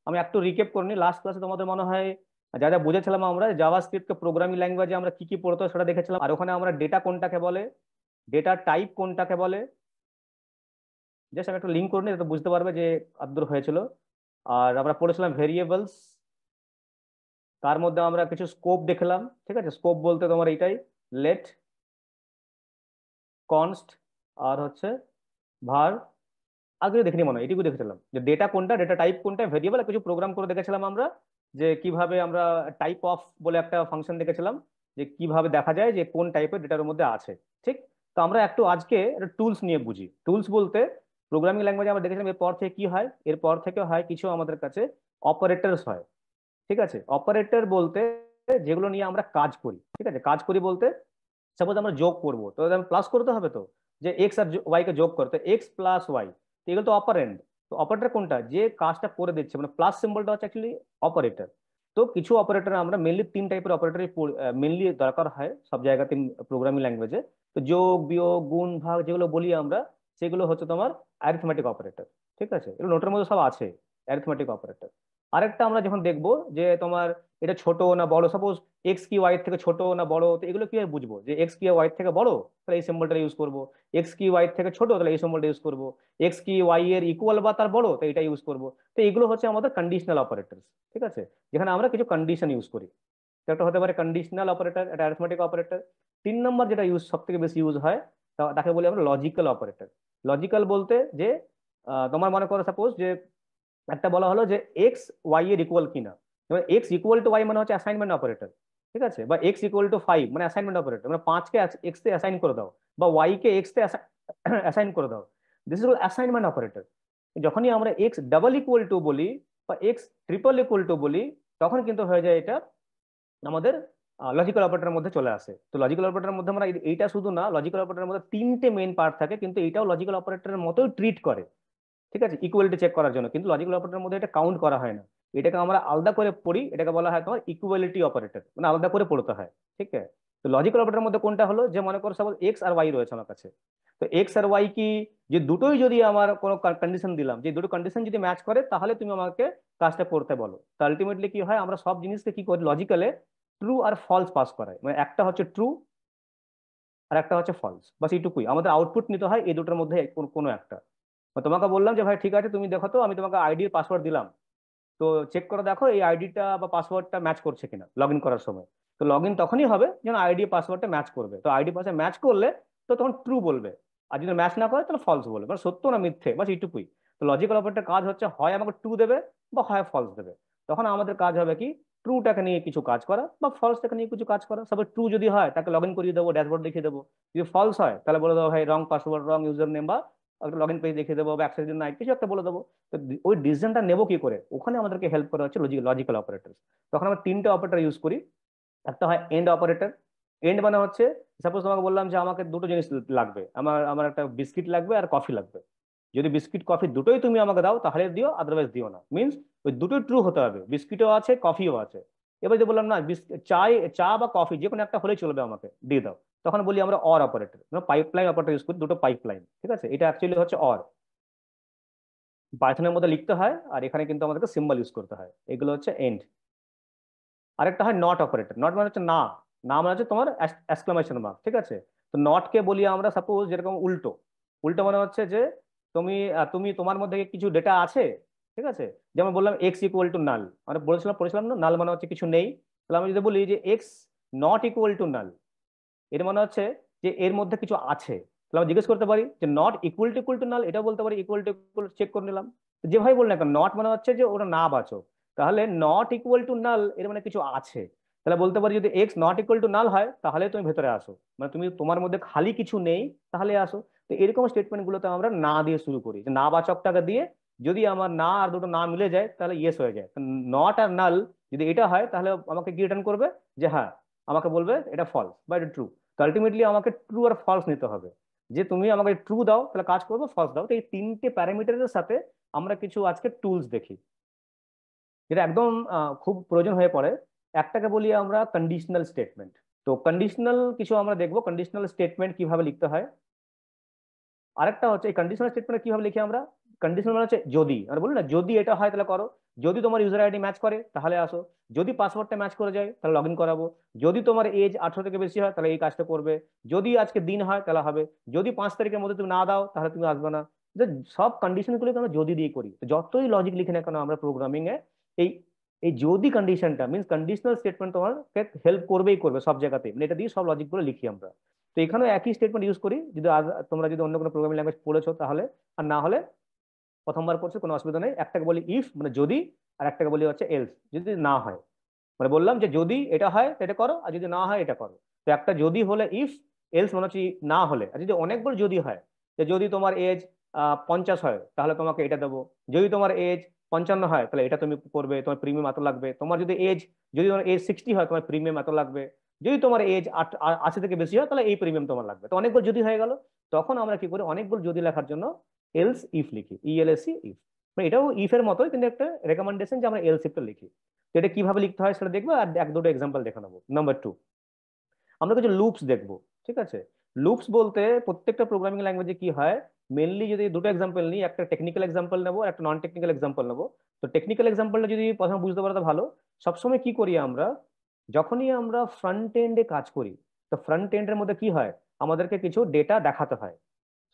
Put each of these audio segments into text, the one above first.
আমি একটু রিকেপ করে নিই। লাস্ট ক্লাসে তোমাদের মনে হয় যা যা বুঝেছিলাম, আমরা জাভাস্ক্রিপ্টকে প্রোগ্রামিং ল্যাঙ্গুয়েজে আমরা কি কি পড়তো সেটা দেখেছিলাম। আর ওখানে আমরা ডেটা কোনটাকে বলে, ডেটা টাইপ কোনটাকে বলে, জাস্ট আমি একটা লিঙ্ক করে নিই, এটা বুঝতে পারবে যে আদ্দূর হয়েছিল। আর আমরা পড়েছিলাম ভেরিয়েবলস, তার মধ্যে আমরা কিছু স্কোপ দেখলাম। ঠিক আছে, স্কোপ বলতে তোমার এইটাই, লেট, কনস্ট, আর হচ্ছে ভার। আগে দেখিনি মনে হয়, এটুকু দেখেছিলাম যে ডেটা কোনটা, ডেটা টাইপ কোনটা, ভেরিয়েবল। কিছু প্রোগ্রাম করে দেখেছিলাম আমরা যে কিভাবে আমরা টাইপ অফ বলে একটা ফাংশন দেখেছিলাম, যে কিভাবে দেখা যায় যে কোন টাইপের ডেটার মধ্যে আছে। ঠিক, তো আমরা একটু আজকে টুলস নিয়ে বুঝি। টুলস বলতে প্রোগ্রামিং ল্যাঙ্গুয়েজে আমরা দেখেছিলাম এরপর থেকে কি হয়, এরপর থেকে হয় কিছু আমাদের কাছে অপারেটরস হয়। ঠিক আছে, অপারেটর বলতে যেগুলো নিয়ে আমরা কাজ করি। ঠিক আছে, কাজ করি বলতে সাপোজ আমরা যোগ করবো, তো আমি প্লাস করতে হবে, তো যে এক্স আর ওয়াই কে যোগ করতে, এক্স প্লাস ওয়াই, এগুলো তো অপারেন্ড। তো অপারেটর কোনটা, যে কাজটা করে দিচ্ছে, মানে প্লাস সিম্বলটা হচ্ছে অ্যাকচুয়ালি অপারেটর। তো কিছু অপারেটর আমরা মেনলি তিন টাইপের অপারেটর মেনলি দরকার হয় সব জায়গাতে প্রোগ্রামিং ল্যাঙ্গুয়েজে। তো যোগ, বিয়োগ, গুণ, ভাগ যেগুলো বলি আমরা, সেগুলো হচ্ছে তোমার অ্যারিথমেটিক অপারেটর। ঠিক আছে, এগুলো নোটের মধ্যে সব আছে, অ্যারিথমেটিক অপারেটর। আরেকটা আমরা যখন দেখবো যে তোমার এটা ছোট না বড়, সাপোজ এক্স কি ওয়াই থেকে ছোট না বড়, তো এগুলো কিভাবে বুঝবো যে এক্স কি ওয়াই থেকে বড়, তাহলে এই সিম্বলটা ইউজ করবো। এক্স কি ওয়াই থেকে ছোট, তাহলে এই সিম্বলটা ইউজ করবো। এক্স কি ওয়াই এর ইকুয়াল বা তার বড়, তো এটা ইউজ করবো। তো এগুলো হচ্ছে আমাদের কন্ডিশনাল অপারেটরস। ঠিক আছে, যেখানে আমরা কিছু কন্ডিশন ইউজ করি। তো একটা হতে পারে কন্ডিশনাল অপারেটর, একটা অ্যারিথমেটিক অপারেটর। তিন নম্বর যেটা ইউজ সব থেকে বেশি ইউজ হয়, তাকে বলি আমরা লজিক্যাল অপারেটর। লজিক্যাল বলতে যে তোমার মনে করো সাপোজ যে একটা বলা হলো যে এক্স ওয়াই এর ইকুয়াল কিনা। এবার এক্স ইকুয়াল টু ওয়াই মানে হচ্ছে অ্যাসাইনমেন্ট অপারেটর। ঠিক আছে, বা এক্স ইকুয়াল টু 5 মানে অ্যাসাইনমেন্ট অপারেটর, মানে 5 কে এক্স তে অ্যাসাইন করে দাও, বা ওয়াই কে এক্স তে অ্যাসাইন করে দাও। This is assignment operator. যখনই আমরা এক্স ডাবল ইকুয়াল টু বলি বা এক্স ট্রিপল ইকুয়াল টু বলি, তখন কিন্তু হয়ে যায় এটা আমাদের লজিক্যাল অপারেটরের মধ্যে চলে আসে। তো লজিক্যাল অপারেটরের মধ্যে আমরা এইটা শুধু না, লজিক্যাল অপারেটরের মধ্যে তিনটে মেইন পার্ট থাকে, কিন্তু এটাও লজিক্যাল অপারেটরের মতোই ট্রিট করে। ঠিক আছে, ইকুয়ালিটি চেক করার জন্য, কিন্তু লজিক্যাল অপারেটরের মধ্যে এটা কাউন্ট করা হয় না। এটাকে আমরা আলাদা করে পড়ি, এটাকে বলা হয় তোমার ইকুয়ালিটি অপারেটর, মানে আলাদা করে পড়তে হয়। ঠিক আছে, তো লজিক্যাল অপারেটরের মধ্যে কোনটা হলো, যে মনে করো সাপোজ এক্স আর ওয়াই রয়েছে আমার কাছে। তো এক্স আর ওয়াই কি, যে দুটোই যদি আমার কোনো কন্ডিশন দিলাম, যে দুটো কন্ডিশন যদি ম্যাচ করে, তাহলে তুমি আমাকে কাজটা করতে বলো। তো আলটিমেটলি কি হয়, আমরা সব জিনিসকে কি করি লজিক্যালে, ট্রু আর ফলস পাস করাই, মানে একটা হচ্ছে ট্রু আর একটা হচ্ছে ফলস, বাস এইটুকুই আমাদের আউটপুট নিতে হয়, এই দুটোর মধ্যে কোনো একটা। তোমাকে বললাম যে ভাই ঠিক আছে তুমি দেখো, তো আমি তোমাকে আইডি পাসওয়ার্ড দিলাম, তো চেক করে দেখো এই আইডিটা বা পাসওয়ার্ডটা ম্যাচ করছে কিনা লগ ইন করার সময়। তো লগ ইন তখনই হবে যখন আইডি পাসওয়ার্ডটা ম্যাচ করবে। তো আইডি পাসওয়ার্ড ম্যাচ করলে তো তখন ট্রু বলবে, আর যদি ম্যাচ না করে তাহলে ফলস বলবে, মানে সত্য না মিথ্যে, বাস এইটুকুই। তো লজিক্যাল অপারেটর কাজ হচ্ছে হয় আমাকে ট্রু দেবে বা হয় ফলস দেবে। তখন আমাদের কাজ হবে কি, ট্রুটাকে নিয়ে কিছু কাজ করা বা ফলসটাকে নিয়ে কিছু কাজ করা। সবাই ট্রু যদি হয় তাকে লগ ইন করিয়ে দেবো, ড্যাশবোর্ড দেখিয়ে দেবো। যদি ফলস হয় তাহলে বলে দেবো ভাই রং পাসওয়ার্ড, রং ইউজার নেম, বা একটা লগ ইন পেজ দেখিয়ে দেবো, বা অ্যাক্সেস নাই কিছু একটা বলে দেবো। তো ওই ডিসিশনটা নেবো কি করে, ওখানে আমাদেরকে হেল্প করা হচ্ছে লজিক্যাল অপারেটর। তখন আমরা তিনটে অপারেটর ইউজ করি। একটা হয় এন্ড অপারেটর। এন্ড মানে হচ্ছে সাপোজ তোমাকে বললাম যে আমাকে দুটো জিনিস লাগবে, আমার আমার একটা বিস্কিট লাগবে আর কফি লাগবে। যদি বিস্কিট কফি দুটোই তুমি আমাকে দাও তাহলে দিও, আদারওয়াইজ দিও না। মিনস ওই দুটোই ট্রু হতে হবে, বিস্কিটও আছে কফিও আছে। এবার যে বললাম না চাই, চা বা কফি যে কোনো একটা হলেই চলবে, আমাকে দিয়ে দাও, তখন বলি আমরা or operator, pipeline operator use করি, দুটো পাইপলাইন। ঠিক আছে, এটা অ্যাকচুয়ালি হচ্ছে অর, পাইথনের মধ্যে লিখতে হয়, আর এখানে কিন্তু আমাদেরকে সিম্বল ইউজ করতে হয়। এগুলো হচ্ছে এন্ড। আরেকটা হয় নট অপারেটর। নট মানে হচ্ছে না, না মানে হচ্ছে তোমার এক্সক্লামেশন মার্ক। ঠিক আছে, তো নট কে বলি আমরা সাপোজ যেরকম উল্টো। উল্টো মানে হচ্ছে যে তুমি তুমি তোমার মধ্যে কিছু ডেটা আছে। ঠিক আছে, যেমন বললাম এক্স ইকুয়াল টু নাল, মানে পড়েছিলাম না, নাল মানে হচ্ছে কিছু নেই। তাহলে আমি যদি বলি যে এক্স নট ইকুয়াল টু নাল, এর মানে হচ্ছে যে এর মধ্যে কিছু আছে। তাহলে আমি জিজ্ঞেস করতে পারি যে নট ইকুয়াল টু নাল, এটাও বলতে পারি ইকুয়াল টু ইকুয়াল, চেক করে নিলাম। তো যে ভাই বললেন নট মানে হচ্ছে যে ওটা না বাচক, তাহলে নট ইকুয়াল টু নাল এর মানে কিছু আছে। তাহলে বলতে পারি যদি এক্স নট ইকুয়াল টু নাল হয় তাহলে তুমি ভেতরে আসো, মানে তুমি তোমার মধ্যে খালি কিছু নেই তাহলে আসো। তো এরকম স্টেটমেন্ট গুলোতে আমরা না দিয়ে শুরু করি, যে না বাচকটাকে দিয়ে যদি আমার না আর দুটো না মিলে যায় তাহলে ইয়েস হয়ে যায়। নট আর নাল যদি এটা হয় তাহলে আমাকে কি রিটার্ন করবে, যে হ্যাঁ, আমাকে বলবে এটা ফলস বা এটা ট্রু। তো আলটিমেটলি আমাকে ট্রু আর ফলস নিতে হবে, যে তুমি আমাকে ট্রু দাও তাহলে কাজ করবো, ফলস দাও। তো এই তিনটে প্যারামিটারের সাথে আমরা কিছু আজকে টুলস দেখি, যেটা একদম খুব প্রয়োজন হয়ে পড়ে। একটাকে বলি আমরা কন্ডিশনাল স্টেটমেন্ট। তো কন্ডিশনাল কিছু আমরা দেখবো, কন্ডিশনাল স্টেটমেন্ট কিভাবে লিখতে হয়। আরেকটা হচ্ছে এই কন্ডিশনাল স্টেটমেন্ট কিভাবে লিখি আমরা। কন্ডিশনাল মানে হচ্ছে যদি, আমরা বলি না যদি এটা হয় তাহলে করো, যদি তোমার ইউজার আইডি ম্যাচ করে তাহলে আসো, যদি পাসওয়ার্ডটা ম্যাচ করে যায় তাহলে লগ ইন করাবো, যদি তোমার এজ 18 থেকে বেশি হয় তাহলে এই কাজটা করবে, যদি আজকে দিন হয় তাহলে হবে, যদি 5 তারিখের মধ্যে তুমি না দাও তাহলে তুমি আসবে না। যে সব কন্ডিশন গুলো আমরা যদি দিয়ে করি, তো যতই লজিক লিখি না কেন আমরা প্রোগ্রামিং এ, এই এই যদি কন্ডিশনটা মিনস কন্ডিশনাল স্টেটমেন্ট তোমার হেল্প করবেই করবে সব জায়গাতে, মানে এটা দিয়ে সব লজিক গুলো লিখি আমরা। তো এখানেও একই স্টেটমেন্ট ইউজ করি, যদি তোমরা যদি অন্য কোনো প্রোগ্রামিং ল্যাঙ্গুয়েজ পড়েছো তাহলে, আর না হলে প্রথমবার করছে কোনো অসুবিধা নেই, একটাকে বলি ইফ মানে যদি, আর একটাকে বলি হচ্ছে এলস যদি না হয়। মানে বললাম যে যদি এটা হয় তো এটা করো, আর যদি না হয় এটা করো। তো একটা যদি হলে ইফ, এলস মনে হচ্ছে না হলে। আর যদি অনেকগুলো যদি হয়, যে যদি তোমার এজ 50 হয় তাহলে তোমাকে এটা দেবো, যদি তোমার এজ 55 হয় তাহলে এটা তুমি করবে, তোমার প্রিমিয়াম এত লাগবে, তোমার যদি তোমার এজ 60 হয় তোমার প্রিমিয়াম এত লাগবে, যদি তোমার এজ 80 থেকে বেশি হয় তাহলে এই প্রিমিয়াম তোমার লাগবে। তো অনেকগুলো যদি হয়ে গেল, তখন আমরা কি করি, অনেকগুলো যদি লেখার জন্য এলস ইফ লিখি, ইএলএসি ইফ। মানে এটাও ইফ এর মতোই, কিন্তু একটা রেকমেন্ডেশন যে আমরা এলস ইফটা লিখি। তো এটা কিভাবে লিখতে হয় সেটা দেখবো, আর এক দুটো এক্সাম্পল দেখে নেবো। নাম্বার 2, আমরা কিছু লুপস দেখবো। ঠিক আছে, লুপস বলতে প্রত্যেকটা প্রোগ্রামিং ল্যাঙ্গুয়েজে কি হয়, মেনলি যদি দুটো এক্সাম্পল নিই, একটা টেকনিক্যাল এক্সাম্পল নেবো, একটা নন টেকনিক্যাল এক্সাম্পল নেবো। তো টেকনিক্যাল এক্সাম্পলটা যদি প্রথমে বুঝতে পারো তো ভালো। সবসময় কি করি আমরা, যখনই আমরা ফ্রন্ট এন্ডে কাজ করি, তো ফ্রন্ট এন্ডের মধ্যে কি হয়, আমাদেরকে কিছু ডেটা দেখাতে হয়,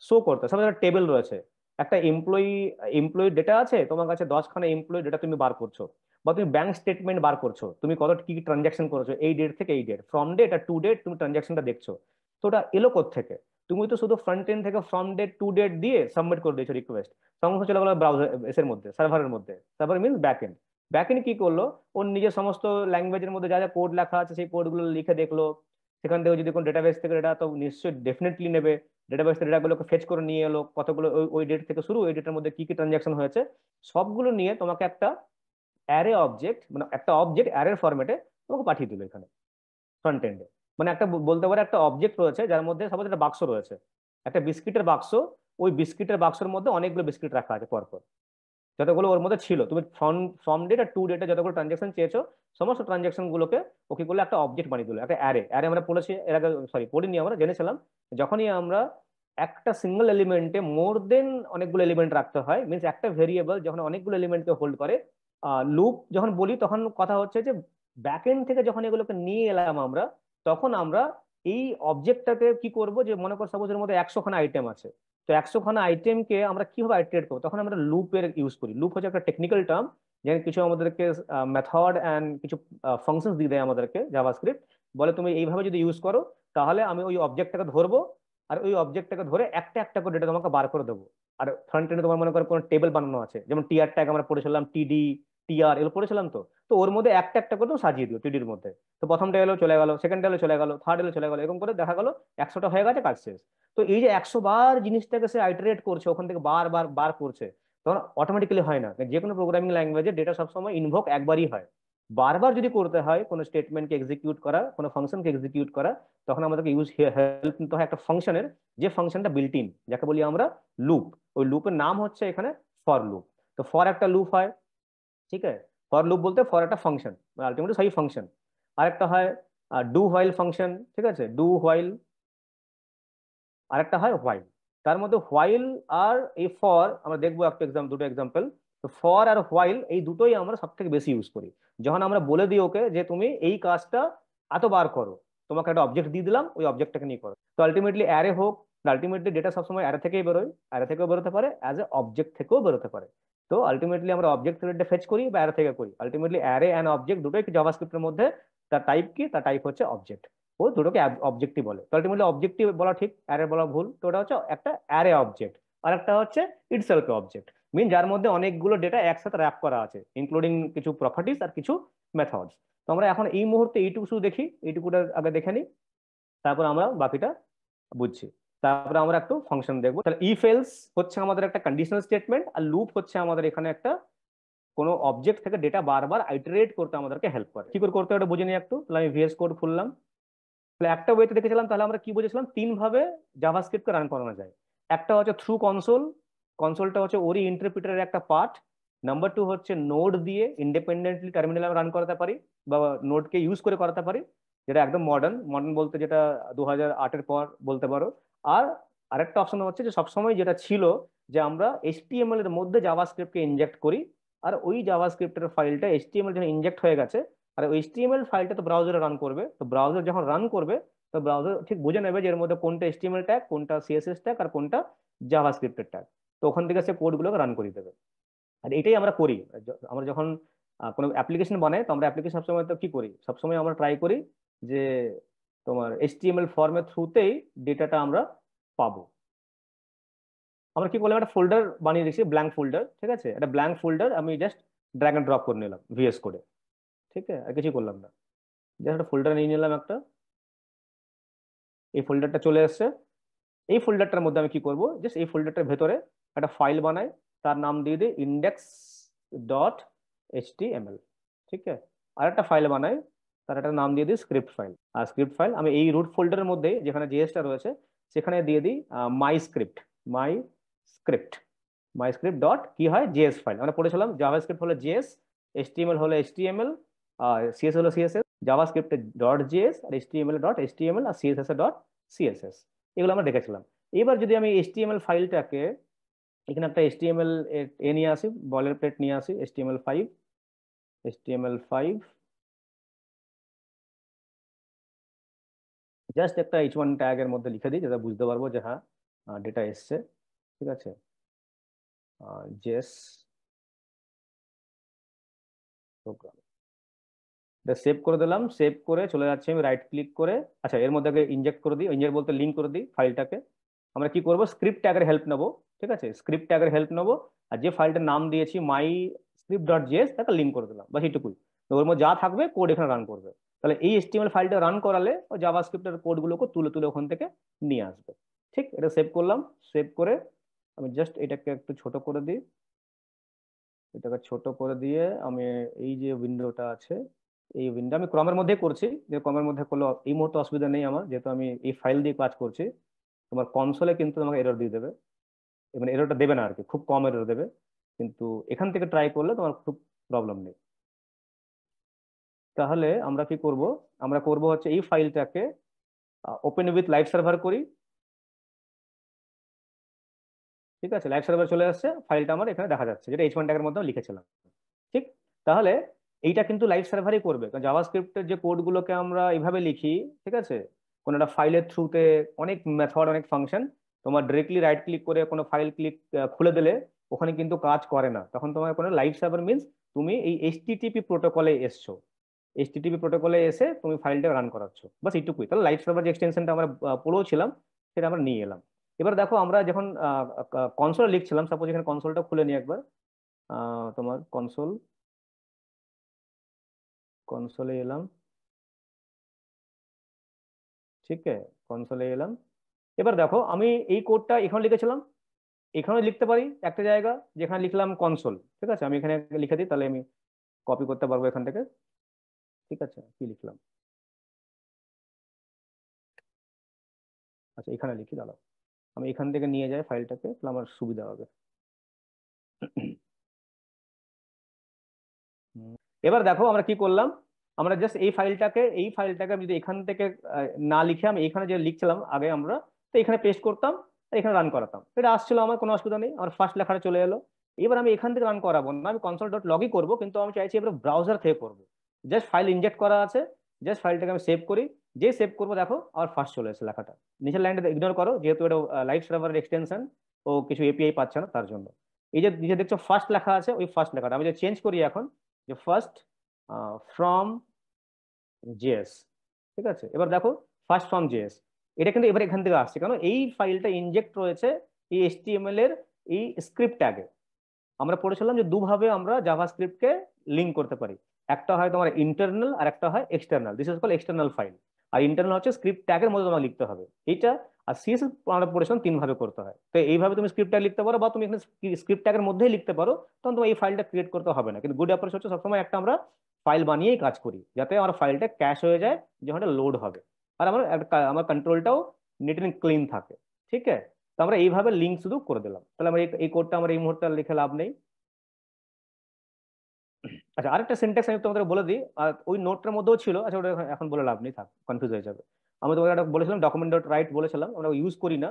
শো করতে হয়। সাপোজ একটা টেবিল রয়েছে, একটা এমপ্লয়ি ডেটা আছে, তোমার কাছে 10খানা এমপ্লয়ি ডেটা তুমি বার করছো, বা তুমি ব্যাংক স্টেটমেন্ট বার করছো, তুমি কত কি কি ট্রানজাকশন করেছো এই ডেট থেকে এই ডেট, ফ্রম ডেট আর টু ডেট তুমি ট্রানজাকশনটা দেখছো। তো ওটা এলো থেকে, তুমি তো শুধু ফ্রন্ট এন্ড থেকে ফ্রম ডেট টু ডেট দিয়ে সাবমিট করে দিয়েছো রিকোয়েস্ট, সমস্ত চলে গেলো ব্রাউজার এর মধ্যে, সার্ভারের মধ্যে। Server means back end. Back end কি করলো, ওর নিজের সমস্ত ল্যাঙ্গুয়েজের মধ্যে যা যা কোড লেখা আছে সেই কোডগুলো লিখে দেখলো, সেখান থেকে যদি কোনো ডেটাবেস থেকে ডেটা, তো নিশ্চয়ই ডেফিনেটলি নেবে, ডেটাবেস থেকে ডেটাগুলোকে ফেচ করে নিয়ে এলো, কতগুলো ওই ওই ডেট থেকে শুরু, ওই ডেটের মধ্যে কি কি ট্রানজাকশন হয়েছে সবগুলো নিয়ে তোমাকে একটা অ্যারে অবজেক্ট, মানে একটা অবজেক্ট অ্যারের ফরম্যাটে তোমাকে পাঠিয়ে দিল এখানে ফ্রন্ট এন্ডে। মানে একটা বলতে পারে একটা অবজেক্ট রয়েছে যার মধ্যে সাপোজ একটা বাক্স রয়েছে, একটা বিস্কিটের বাক্স, ওই বিস্কিটের বাক্সের মধ্যে অনেকগুলো বিস্কিট রাখা আছে পরপর, যতগুলো ওর মধ্যে ছিল, তুমি ফ্রম ডেট আর টু ডেটে যতগুলো ট্রানজাকশন চেয়েছো সমস্ত ট্রানজাকশন গুলোকে ওকে করলে একটা অবজেক্ট বানিয়ে দিল, একটা অ্যারে। অ্যারে আমরা পড়েছি এর আগে, সরি পড়িনি, আমরা জেনেছিলাম যখনই আমরা একটা সিঙ্গেল এলিমেন্টে মোর দেন অনেকগুলো এলিমেন্ট রাখতে হয়, মিনস একটা ভেরিয়েবল যখন অনেকগুলো এলিমেন্টকে হোল্ড করে। লুপ যখন বলি তখন কথা হচ্ছে যে ব্যাকএন্ড থেকে যখন এগুলোকে নিয়ে এলাম আমরা, তখন আমরা এই অবজেক্টটাকে কি করব, যে মনে কর সাপোজ এর মধ্যে 100খানা আইটেম আছে, তো 100খানা আইটেমকে আমরা কিভাবে আইটারেট করবো, তখন আমরা লুপের ইউজ করি। লুপ হচ্ছে একটা টেকনিক্যাল টার্ম, যেখানে কিছু আমাদেরকে মেথড অ্যান্ড কিছু ফাংশনস দিয়ে দেয় আমাদেরকে জাভাস্ক্রিপ্ট, বলে তুমি এইভাবে যদি ইউজ করো তাহলে আমি ওই অবজেক্টটাকে ধরবো, আর ওই অবজেক্টটাকে ধরে একটা একটা করে ডেটা তোমাকে বার করে দেবো। আর ফ্রন্ট এন্ডে তোমার মনে করো কোনো টেবিল বানানো আছে, যেমন টিআর ট্যাগ আমরা পড়েছিলাম, টিডি টিআর এগুলো পড়েছিলাম, তো ওর মধ্যে একটা একটা করে তুমি সাজিয়ে দিও টিডির মধ্যে। তো প্রথমটা এলো চলে গেল, সেকেন্ড এলো চলে গেল, থার্ড এলো চলে গেল, এরকম করে দেখা গেল 100টা হয়ে গেছে, কাজ শেষ। তো এই যে 100 বার জিনিসটাকে সে আইটারেট করছে, ওখান থেকে বার বার বার করছে, তখন অটোমেটিক্যালি হয় না। যে কোনো প্রোগ্রামিং ল্যাঙ্গুয়েজে ডেটা সবসময় ইনভোক একবারই হয়, বারবার যদি করতে হয় কোনো স্টেটমেন্টকে এক্সিকিউট করা, কোনো ফাংশনকে এক্সিকিউট করা, তখন আমাদেরকে হেল্প নিতে হয় একটা ফাংশনের, যে ফাংশনটা বিল্ট ইন, যাকে বলি আমরা লুপ। ওই লুপের নাম হচ্ছে এখানে ফর লুপ। তো ফর একটা লুপ হয়, ঠিক আছে, ফর লুপ বলতে ফর একটা ফাংশন, আলটিমেটলি সবই ফাংশন। আরেকটা হয় ডু হোয়াইল ফাংশন, ঠিক আছে, ডু হোয়াইল। আরেকটা হয় হোয়াইল। তার মধ্যে হোয়াইল আর এই ফর আমরা দেখবো একটা দুটো এক্সাম্পল। তো ফর আর হোয়াইল এই দুটোই আমরা সব থেকে বেশি ইউজ করি, যখন আমরা বলে দিই ওকে যে তুমি এই কাজটা এতবার করো, তোমাকে একটা অবজেক্ট দিয়ে দিলাম, ওই অবজেক্টটাকে নিয়ে করো। তো আলটিমেটলি অ্যারে হোক, আলটিমেটলি ডেটা সবসময় অ্যারে থেকেই বেরোয়, অ্যারে থেকেও বেরোতে পারে, অ্যাজ এ অবজেক্ট থেকেও বেরোতে পারে। তো আলটিমেটলি আমরা অবজেক্ট থেকে ডেটা ফেচ করি বা অ্যারে থেকে করি, আলটিমেটলি অ্যারে অ্যান্ড অবজেক্ট দুটোই জাভাস্ক্রিপ্টের মধ্যে। তার টাইপ কি, তার টাইপ হচ্ছে অবজেক্ট। ও দুটোকে অবজেক্টিভ বলে। তো আলটিমেটলি অবজেক্টিভ বলা ঠিক, অ্যারে বলা ভুল। তো ওটা হচ্ছে একটা অ্যারে অবজেক্ট, আর একটা হচ্ছে ইটসেলফ অবজেক্ট, মিন যার মধ্যে অনেকগুলো ডেটা একসাথে র্যাপ করা আছে, ইনক্লুডিং কিছু প্রপার্টিস আর কিছু মেথডস। তো আমরা এখন এই মুহূর্তে এইটুকু শুধু দেখি, এইটুকুটা আগে দেখে নিই, তারপর আমরা বাকিটা বুঝছি। তারপরে আমরা একটু ফাংশন দেখবো। তাহলে ইফ এলস হচ্ছে আমাদের একটা কন্ডিশনাল স্টেটমেন্ট, আর লুপ হচ্ছে আমাদের এখানে একটা কোনো অবজেক্ট থেকে ডেটা বারবার আইটারেট করতে আমাদেরকে হেল্প করে। কি করে করতে হয় ওটা বুঝে নিই একটু। তাহলে আমি ভিএস কোড খুললাম। তাহলে একটা ওয়েতে দেখেছিলাম, তাহলে আমরা কি বুঝেছিলাম, 3 ভাবে জাভাস্ক্রিপ্টকে রান করানো যায়। একটা হচ্ছে থ্রু কনসোল, কনসোলটা হচ্ছে ওরই ইন্টারপ্রিটারের একটা পার্ট। নাম্বার 2 হচ্ছে নোড দিয়ে ইন্ডিপেন্ডেন্টলি টার্মিনাল রান করাতে পারি, বা নোডকে ইউজ করে করাতে পারি, যেটা একদম মডার্ন, মডার্ন বলতে যেটা 2008-এর পর বলতে পারো। আর আরেকটা অপশন হচ্ছে যে সবসময় যেটা ছিল, যে আমরা এইচটিএমএল এর মধ্যে জাভাস্ক্রিপ্টকে ইনজেক্ট করি, আর ওই জাভাস্ক্রিপ্টের ফাইলটা এইচটিএমএল যখন ইনজেক্ট হয়ে গেছে, আর ওই এইচটিএমএল ফাইলটা তো ব্রাউজারে রান করবে, তো ব্রাউজার যখন রান করবে তো ব্রাউজার ঠিক বুঝে নেবে যে এর মধ্যে কোনটা এইচটিএমএল ট্যাগ, কোনটা সিএসএস ট্যাগ, আর কোনটা জাভাস্ক্রিপ্টের ট্যাগ। তো ওখান থেকে সে কোডগুলোকে রান করিয়ে দেবে। আর এটাই আমরা করি। আমরা যখন কোনো অ্যাপ্লিকেশন বানাই, তো আমরা অ্যাপ্লিকেশন সবসময় তো কি করি, সবসময় আমরা ট্রাই করি যে তোমার এইচটিএমএল ফর্মের থ্রুতেই ডেটাটা আমরা পাবো। আমরা কি করলাম, একটা ফোল্ডার বানিয়ে দিচ্ছি, ব্ল্যাঙ্ক ফোল্ডার, ঠিক আছে, একটা ব্ল্যাঙ্ক ফোল্ডার আমি জাস্ট ড্র্যাগ এন্ড ড্রপ করে নিলাম ভিএস কোডে, ঠিক আছে, আর কিছু করলাম না, জাস্ট একটা ফোল্ডার নিয়ে নিলাম একটা। এই ফোল্ডারটা চলে এসছে। এই ফোল্ডারটার মধ্যে আমি কি করব, জাস্ট এই ফোল্ডারটার ভেতরে একটা ফাইল বানাই, তার নাম দিয়ে দিই ইন্ডেক্স ডট এইচটিএমএল, ঠিক আছে। আর একটা ফাইল বানাই, তার একটা নাম দিয়ে দিই স্ক্রিপ্ট ফাইল। আর স্ক্রিপ্ট ফাইল আমি এই রুট ফোল্ডারের মধ্যে যেখানে জিএসটা রয়েছে সেখানে দিয়ে দিই মাই স্ক্রিপ্ট, মাই স্ক্রিপ্ট, মাই স্ক্রিপ্ট ডট কি হয় জেএস ফাইল। আমরা পড়েছিলাম জাভাস্ক্রিপ্ট হলো জেএস, এইচটিএমএল হলো এইচটিএমএল, আর সিএস হলো সিএসএস। জাভাস্ক্রিপ্ট ডট জেএস, আর এইচটিএমএল ডট এইচটিএমএল, আর সিএসএস ডট সিএসএস, এগুলো আমরা দেখেছিলাম। এবার যদি আমি এইচটিএমএল ফাইলটাকে এখানে একটা এইচটিএমএল এ নিয়ে আসি, বলের প্লেট নিয়ে আসি, এইচটিএমএল5, এইচটিএমএল5, জাস্ট একটা H1 ট্যাগের মধ্যে লিখে দিই, যেটা বুঝতে পারবো যে হ্যাঁ ডেটা এসছে, ঠিক আছে। জেস প্রোগ্রাম, এটা সেভ করে দিলাম। সেভ করে চলে যাচ্ছি আমি রাইট ক্লিক করে, আচ্ছা এর মধ্যে আগে ইনজেক্ট করে দিই, ইনজেক্ট বলতে লিঙ্ক করে দিই ফাইলটাকে। আমরা কি করব, স্ক্রিপ্ট ট্যাগের হেল্প নেবো, ঠিক আছে, স্ক্রিপ্ট ট্যাগের হেল্প নেবো। আর যে ফাইলটার নাম দিয়েছি মাই স্ক্রিপ্ট ডট জেএস, তাকে লিঙ্ক করে দিলাম, বাস এইটুকুই। তো ওর মধ্যে যা থাকবে কোড এখানে রান করবে। তাহলে এই এইচটিএমএল ফাইলটা রান করালে ও জাভাস্ক্রিপ্টের কোডগুলোকে তুলে তুলে ওখান থেকে নিয়ে আসবে। ঠিক, এটা সেভ করলাম। সেভ করে আমি জাস্ট এটাকে একটু ছোট করে দিই, এটাকে ছোট করে দিয়ে আমি এই যে উইন্ডোটা আছে, এই উইন্ডো আমি ক্রমের মধ্যে করছি, যে ক্রমের মধ্যে করলে এই মুহূর্তে অসুবিধা নেই আমার, যেহেতু আমি এই ফাইল দিয়ে কাজ করছি। তোমার কনসোলে কিন্তু তোমাকে এরর দিয়ে দেবে, মানে এররটা দেবে না আর কি, খুব কম এরর দেবে, কিন্তু এখান থেকে ট্রাই করলে তোমার খুব প্রবলেম নেই। তাহলে আমরা কি করব, আমরা করব হচ্ছে এই ফাইলটাকে ওপেন উইথ লাইভ সার্ভার করি, ঠিক আছে। লাইভ সার্ভার চলে আসছে, ফাইলটা আমার এখানে দেখা যাচ্ছে, যেটা H1 ট্যাগের মধ্যে আমি লিখেছিলাম, ঠিক। তাহলে এইটা কিন্তু লাইভ সার্ভারই করবে, কারণ জাভাস্ক্রিপ্টের যে কোডগুলোকে আমরা এইভাবে লিখি, ঠিক আছে, কোনো একটা ফাইলের থ্রুতে অনেক মেথড, অনেক ফাংশন, তোমার ডিরেক্টলি রাইট ক্লিক করে কোনো ফাইল খুলে দিলে ওখানে কিন্তু কাজ করে না। তখন তোমার কোনো লাইভ সার্ভার মিনস তুমি এই এইচটিটিপি প্রোটোকলে এসছো, এইচটিটিপি প্রোটোকলে এসে তুমি ফাইলটা রান করাচ্ছ, বাস এইটুকুই। তাহলে লাইভ সার্ভার যে এক্সটেনশনটা আমরা পড়েছিলাম সেটা আমরা নিয়ে এলাম। এবার দেখো আমরা যখন কনসোল লিখছিলাম, সাপোজ এখানে কনসোলটা খুলে নিই একবার, তোমার কনসোল, কনসোলে এলাম, ঠিক আছে, কনসোলে এলাম। এবার দেখো আমি এই কোডটা এখানে লিখেছিলাম, এখানে লিখতে পারি একটা জায়গা যেখানে লিখলাম কনসোল, ঠিক আছে, আমি এখানে লিখে দিই, তাহলে আমি কপি করতে পারবো এখান থেকে, ঠিক আছে। কি লিখলাম, আচ্ছা এখানে লিখি, দাঁড়াও আমি এখান থেকে নিয়ে যাই ফাইলটাকে, তাহলে আমার সুবিধা হবে। হুম। এবার দেখো আমরা কি করলাম, আমরা জাস্ট এই ফাইলটাকে আমি যদি এখান থেকে না লিখে আমি এখানে যে লিখছিলাম আগে আমরা, তো এখানে পেস্ট করতাম আর এখানে রান করাতাম, এটা আসছিল, আমার কোনো অসুবিধা নেই, আমার ফার্স্ট লেখাটা চলে এলো। এবার আমি এখান থেকে রান করাবো না, আমি কনসোল ডট লগই করবো, কিন্তু আমি চাইছি এবার ব্রাউজার থেকে করবো। জাস্ট ফাইল ইনজেক্ট করা আছে, জাস্ট ফাইলটাকে আমি সেভ করি, যে সেভ করবো দেখো আমার ফার্স্ট চলে এসেছে লেখাটা। নিচের লাইনটা ইগনোর করো, যেহেতু এটা লাইভ সার্ভারের এক্সটেনশন, ও কিছু এপিআই পাচ্ছে না তার জন্য। এই যে নিচে দেখছো ফার্স্ট লেখা আছে, ওই ফার্স্ট লেখাটা আমি যে চেঞ্জ করি এখন, যে ফার্স্ট ফ্রম জেএস, ঠিক আছে। এবার দেখো ফার্স্ট ফ্রম জেএস, এটা কিন্তু এবার এখান থেকে আসছে, কারণ এই ফাইলটা ইনজেক্ট রয়েছে এই এইচটিএমএল এর এই স্ক্রিপ্ট ট্যাগে। আমরা পড়েছিলাম যে দুভাবে আমরা জাভাস্ক্রিপ্টকে লিঙ্ক করতে পারি, একটা হয় তোমার ইন্টারনাল আর একটা হয় external, this is call external file. আর ইন্টারনাল হচ্ছে স্ক্রিপ্ট ট্যাগের মধ্যে তোমাকে লিখতে হবে এইটা। আর সিএসএস আমরা পড়েছিলাম তিন ভাবে করতে হয়, তো এইভাবে তুমি স্ক্রিপ্ট ট্যাগ লিখতে পারো, বা তুমি এখানে স্ক্রিপ্ট ট্যাগের মধ্যেই লিখতে পারো, তখন তোমার এই ফাইলটা ক্রিয়েট করতে হবে না। কিন্তু গুড অ্যাপ্রোচ হচ্ছে সবসময় একটা আমরা ফাইল বানিয়েই কাজ করি, যাতে আমার ফাইলটা ক্যাশ হয়ে যায় যখন এটা লোড হবে, আর আমার কন্ট্রোলটাও নিট এন্ড ক্লিন থাকে, ঠিক আছে। তো আমরা এইভাবে লিঙ্ক শুধু করে দিলাম, তাহলে আমরা এই কোডটা আমরা এই মুহূর্তে আর লিখে লাভ নেই। আচ্ছা আরেকটা সিনট্যাক্স আমি তোমাদের বলে দিই, আর ওই নোটটার মধ্যেও ছিল, আচ্ছা ওটা এখন বলে লাভ নেই, থাক, কনফিউজ হয়ে যাবে। আমি তোমাকে একটা বলেছিলাম ডকুমেন্ট ডট রাইট বলেছিলাম, আমরা ইউজ করি না।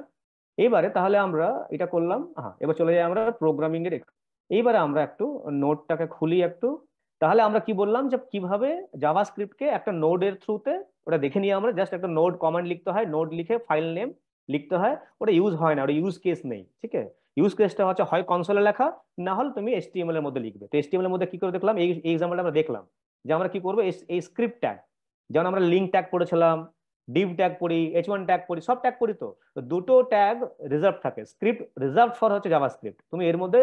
এবারে তাহলে আমরা এটা করলাম, হ্যাঁ এবার চলে যাই আমরা প্রোগ্রামিং এর এইবারে আমরা একটু নোডটাকে খুলি একটু। তাহলে আমরা কি বললাম যে কিভাবে জাভাস্ক্রিপ্টকে একটা নোডের থ্রুতে, ওটা দেখে নিয়ে আমরা জাস্ট একটা নোড কমান্ড লিখতে হয়, নোড লিখে ফাইল নেম লিখতে হয়, ওটা ইউজ হয় না, ওটা ইউজ কেস নেই। ঠিক আছে, ইউজ কেসটা হচ্ছে হয় কনসোলে লেখা, না হলে তুমি এইচটিএমএল এর মধ্যে লিখবে। তো এইচটিএমএল এর মধ্যে কি করে দেখলাম, এই এক্সাম্পলটা আমরা দেখলাম যে আমরা কি করবো, এই স্ক্রিপ্ট ট্যাগ, যেমন আমরা লিঙ্ক ট্যাগ পড়েছিলাম, ডিভ ট্যাগ পড়ি, H1 ট্যাগ পড়ি, সব ট্যাগ পড়ি। তো তো দুটো ট্যাগ রিজার্ভ থাকে, স্ক্রিপ্ট রিজার্ভ ফর হচ্ছে জাভাস্ক্রিপ্ট, তুমি এর মধ্যে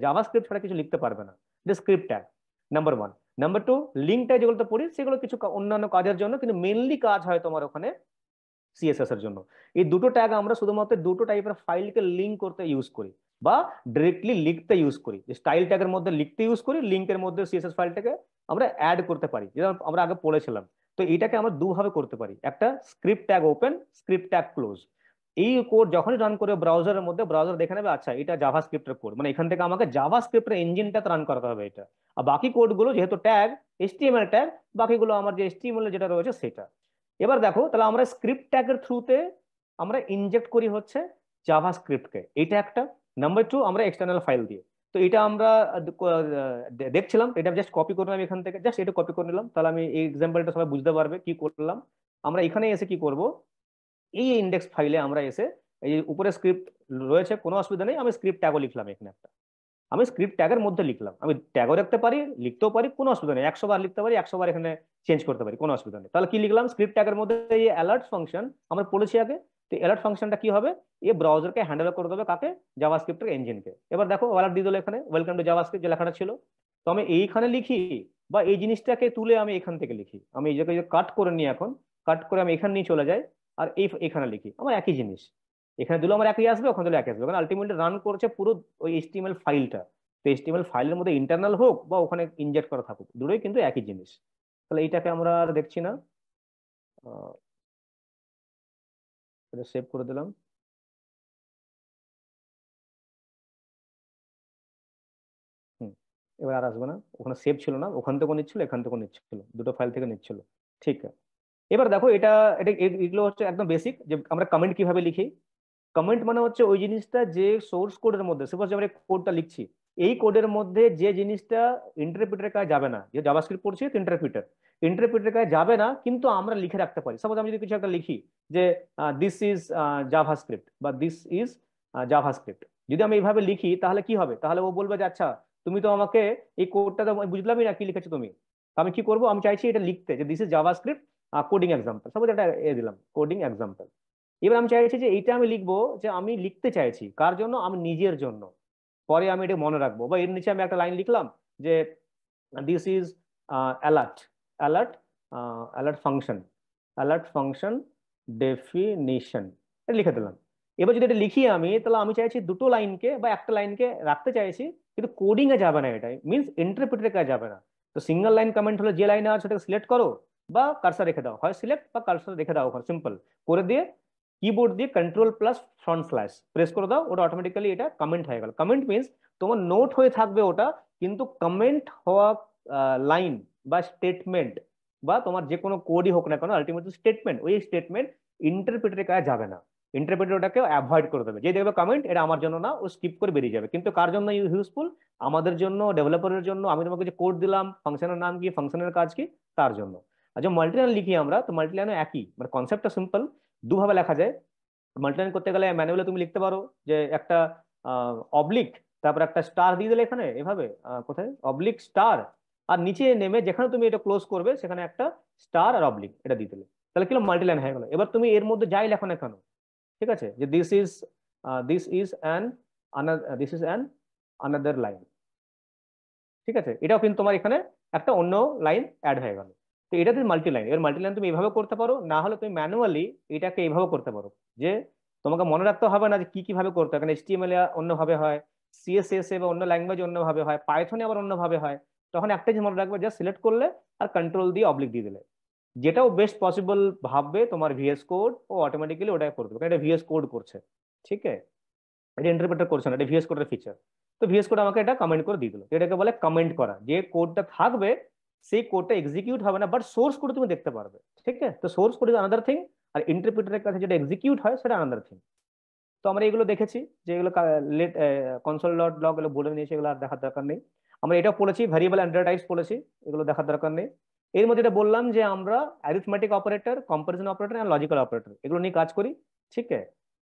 জাভাস্ক্রিপ্ট ছাড়া কিছু লিখতে পারবে না, এটা script tag number one. Number two, link tag যেগুলো তো পড়ি সেগুলো কিছু অন্যান্য কাজের জন্য, কিন্তু মেনলি কাজ হয় তোমার ওখানে সিএসএস এর জন্য। এই দুটো ট্যাগ আমরা শুধুমাত্র দুটো টাইপের ফাইলকে লিঙ্ক করতে ইউজ করি, বা ডিরেক্টলি লিখতে ইউজ করি। স্টাইল ট্যাগের মধ্যে লিখতে ইউজ করি, লিঙ্কের মধ্যে সিএসএস ফাইলটাকে আমরা অ্যাড করতে পারি, যেটা আমরা আগে পড়েছিলাম। তো এটাকে আমরা দুভাবে করতে পারি, একটা script tag open, script tag close. এই কোড যখনই রান করে ব্রাউজারের মধ্যে, ব্রাউজার দেখে নেবে আচ্ছা এটা জাভা স্ক্রিপ্টের কোড, মানে এখান থেকে আমাকে জাভা স্ক্রিপ্টের ইঞ্জিনটাতে রান করাতে হবে এটা। আর বাকি কোডগুলো যেহেতু ট্যাগ, এইচটিএমএল ট্যাগ, বাকিগুলো আমার যে এইচটিএমএল যেটা রয়েছে সেটা। এবার দেখো, তাহলে আমরা স্ক্রিপ্ট ট্যাগের থ্রুতে আমরা ইনজেক্ট করি হচ্ছে জাভা স্ক্রিপ্টকে, এটা একটা। নাম্বার টু, আমরা এক্সটার্নাল ফাইল দিয়ে। তো এটা আমরা দেখছিলাম, এটা জাস্ট কপি করলাম এখান থেকে, জাস্ট এটা কপি করে নিলাম, তাহলে আমি এই এক্সাম্পলটা সবাই বুঝতে পারবে কি করলাম। আমরা এখানে এসে কি করব, এই ইন্ডেক্স ফাইলে আমরা এসে, এই যে উপরে স্ক্রিপ্ট রয়েছে কোনো অসুবিধা নেই, আমি স্ক্রিপ্ট ট্যাগও লিখলাম এখানে একটা, আমি স্ক্রিপ্ট ট্যাগের মধ্যে লিখলাম, আমি ট্যাগও রাখতে পারি, লিখতেও পারি, কোনো অসুবিধা নেই, 100 বার লিখতে পারি, 100 বার এখানে চেঞ্জ করতে পারি, কোনো অসুবিধা নেই। তাহলে কি লিখলাম, স্ক্রিপ্ট ট্যাগের মধ্যে এই অ্যালার্ট ফাংশন আমরা পড়েছি আগে। তো অ্যালার্ট ফাংশনটা কি হবে, এই ব্রাউজারকে হ্যান্ডেল করে দেবে কাকে, জাভাস্ক্রিপ্টের ইঞ্জিনকে। এবার দেখো অ্যালার্ট দিয়ে দিল এখানে, ওয়েলকাম টু জাভাস্ক্রিপ্ট যে লেখাটা ছিল। তো আমি এইখানে লিখি, বা এই জিনিসটাকে তুলে আমি এখান থেকে লিখি, আমি এই জায়গায় কাট করে নিই, এখন কাট করে আমি এখানে নিয়ে চলে যাই, আর এখানে লিখি, আমার একই জিনিস। এখানে দিলেও আমার একই আসবে, ওখানে দিলেও একই আসবে, কারণ আলটিমেটলি রান করছে পুরো ওই এইচটিএমএল ফাইলটা। তো এইচটিএমএল ফাইলের মধ্যে ইন্টারনাল হোক বা ওখানে ইনজেক্ট করা থাকুক, দুটোই কিন্তু একই জিনিস। তাহলে এইটাকে আমরা আর দেখছি না, এটা সেভ করে দিলাম। হুম, এবার আর আসবে না, ওখানে সেভ ছিল না, ওখান থেকেও নিচ্ছিল, এখান থেকেও নিচ্ছিল, দুটো ফাইল থেকে নিচ্ছিল। ঠিক আছে, এবার দেখো এটা, এটা এগুলো হচ্ছে একদম বেসিক, যে আমরা কমেন্ট কিভাবে লিখি। কমেন্ট মানে হচ্ছে ওই জিনিসটা যে সোর্স কোডের মধ্যে, সাপোজ আমরা কোডটা লিখছি, এই কোডের মধ্যে যে জিনিসটা ইন্টারপ্রিটারের কাছে যাবে না, যে জাভাস্ক্রিপ্ট পড়ছি তো ইন্টারপ্রিটারের কাছে যাবে না, কিন্তু আমরা লিখে রাখতে পারি। সাপোজ আমি যদি কিছু একটা লিখি যে দিস ইজ জাভাস্ক্রিপ্ট, বা দিস ইজ জাভাস্ক্রিপ্ট, যদি আমি এইভাবে লিখি তাহলে কি হবে, তাহলে ও বলবে যে আচ্ছা তুমি তো আমাকে এই কোডটা তো আমি বুঝলামই না কি লিখেছো তুমি। তো আমি কি করবো, আমি চাইছি এটা লিখতে, যে this is JavaScript coding example, suppose এটা দিলাম কোডিং এক্সাম্পল। এবার আমি চাইছি যে এইটা আমি লিখবো, যে আমি লিখতে চাইছি কার জন্য, আমি নিজের জন্য, পরে আমি এটা মনে রাখবো। বা এর নিচে আমি একটা লাইন লিখলাম যে this is alert, alert alert function, alert function definition, এটা লিখে দিলাম। এবার যদি এটা লিখি আমি, তাহলে আমি চাইছি দুটো লাইনকে বা একটা লাইনকে রাখতে চাইছি, কিন্তু কোডিং এ যাবে না, এটা মিনস ইন্টারপ্রিটারের কাছে যাবে না। তো সিঙ্গেল লাইন কমেন্ট হলো, যে লাইনে আছে সেটাকে সিলেক্ট করো, বা কার্সর রেখে দাও, হয় সিলেক্ট বা কার্সর রেখে দাও ওখানে, সিম্পল করে দিয়ে কিবোর্ড দিয়ে control plus front slash press করে দাও, ওটা অটোমেটিক্যালি এটা কমেন্ট হয়ে গেল। কমেন্ট মিনস তোমার নোট হয়ে থাকবে ওটা, কিন্তু কমেন্ট হওয়া লাইন বা স্টেটমেন্ট, বা তোমার যে কোনো কোডই হোক না কেন, আলটিমেটলি স্টেটমেন্ট, ওই স্টেটমেন্ট ইন্টারপ্রিটারের কাছে যাবে না, ইন্টারপ্রিটার ওটাকে অ্যাভয়েড করে দেবে, যে দেখবে কমেন্ট এটা আমার জন্য না, ও স্কিপ করে বেরিয়ে যাবে। কিন্তু কার জন্য ইউজফুল, আমাদের জন্য, ডেভেলপারের জন্য, আমি তোমাকে যে কোড দিলাম, ফাংশনের নাম কি, ফাংশনের কাজ কি, তার জন্য। আচ্ছা মাল্টিলাইন লিখি আমরা, তো মাল্টিলাইনে একই, মানে কনসেপ্টটা সিম্পল, দুভাবে লেখা যায়। মাল্টিলাইন করতে গেলে ম্যানুয়ালি তুমি লিখতে পারো যে একটা অবলিক, তারপর একটা স্টার দিয়ে দিলে এখানে এভাবে, কোথায় অবলিক স্টার, আর নিচে নেমে যেখানে তুমি এটা ক্লোজ করবে সেখানে একটা স্টার আর অবলিক এটা দিয়ে দিলে, তাহলে কি মাল্টিলাইন হয়ে গেল। এবার তুমি এর মধ্যে যাই লেখো না কেন, ঠিক আছে, যে this is an this is an another line, ঠিক আছে, এটাও কিন্তু তোমার এখানে একটা অন্য লাইন অ্যাড হয়ে গেল। তো এটা তুমি মাল্টি লাইন, এর মাল্টি লাইন তুমি এইভাবে করতে পারো, না হলে তুমি ম্যানুয়ালি এটাকে এইভাবে করতে পারো, যে তোমাকে মনে রাখতে হবে না যে কি কিভাবে করতে হবে, কারণ এইচটিএমএল এ অন্যভাবে হয়, সিএসএস এ বা অন্য ল্যাঙ্গুয়েজ অন্যভাবে হয়, পাইথনে আবার অন্যভাবে হয়। তখন একটা জিনিস মনে রাখবে, জাস্ট সিলেক্ট করলে আর কন্ট্রোল দিয়ে অবলিক দিয়ে দিলে, যেটাও বেস্ট পসিবল ভাববে তোমার ভিএস কোড, ও অটোমেটিক্যালি ওটাই করে দেবে, কারণ এটা ভিএস কোড করছে। ঠিক আছে, এটা ইন্টারপ্রেটার করছে না, এটা ভিএস কোডের ফিচার। তো ভিএস কোড আমাকে এটা কমেন্ট করে দিয়ে দিল, এটাকে বলে কমেন্ট করা, যে কোডটা থাকবে সেই কোডটা এক্সিকিউট হবে না, বাট সোর্স কোড তুমি দেখতে পারবে। ঠিক আছে, তো source code is another thing, আর ইন্টারপ্রেটারের কাছে যেটা এক্সিকিউট হয় সেটা আনাদার থিং। তো আমরা এগুলো দেখেছি যে এগুলো লেট কনসোল ডট লগ এগুলো বলে নিয়েছি, এগুলো আর দেখার দরকার নেই। আমরা এটাও পড়েছি, ভ্যারিয়েবল অ্যান্ডার টাইপস পড়েছি, এগুলো দেখার দরকার নেই। এর মধ্যে এটা বললাম যে আমরা অ্যারিথমেটিক অপারেটর, কম্পারিজন অপারেটর আর লজিক্যাল অপারেটর এগুলো নিয়ে কাজ করি, ঠিক আছে।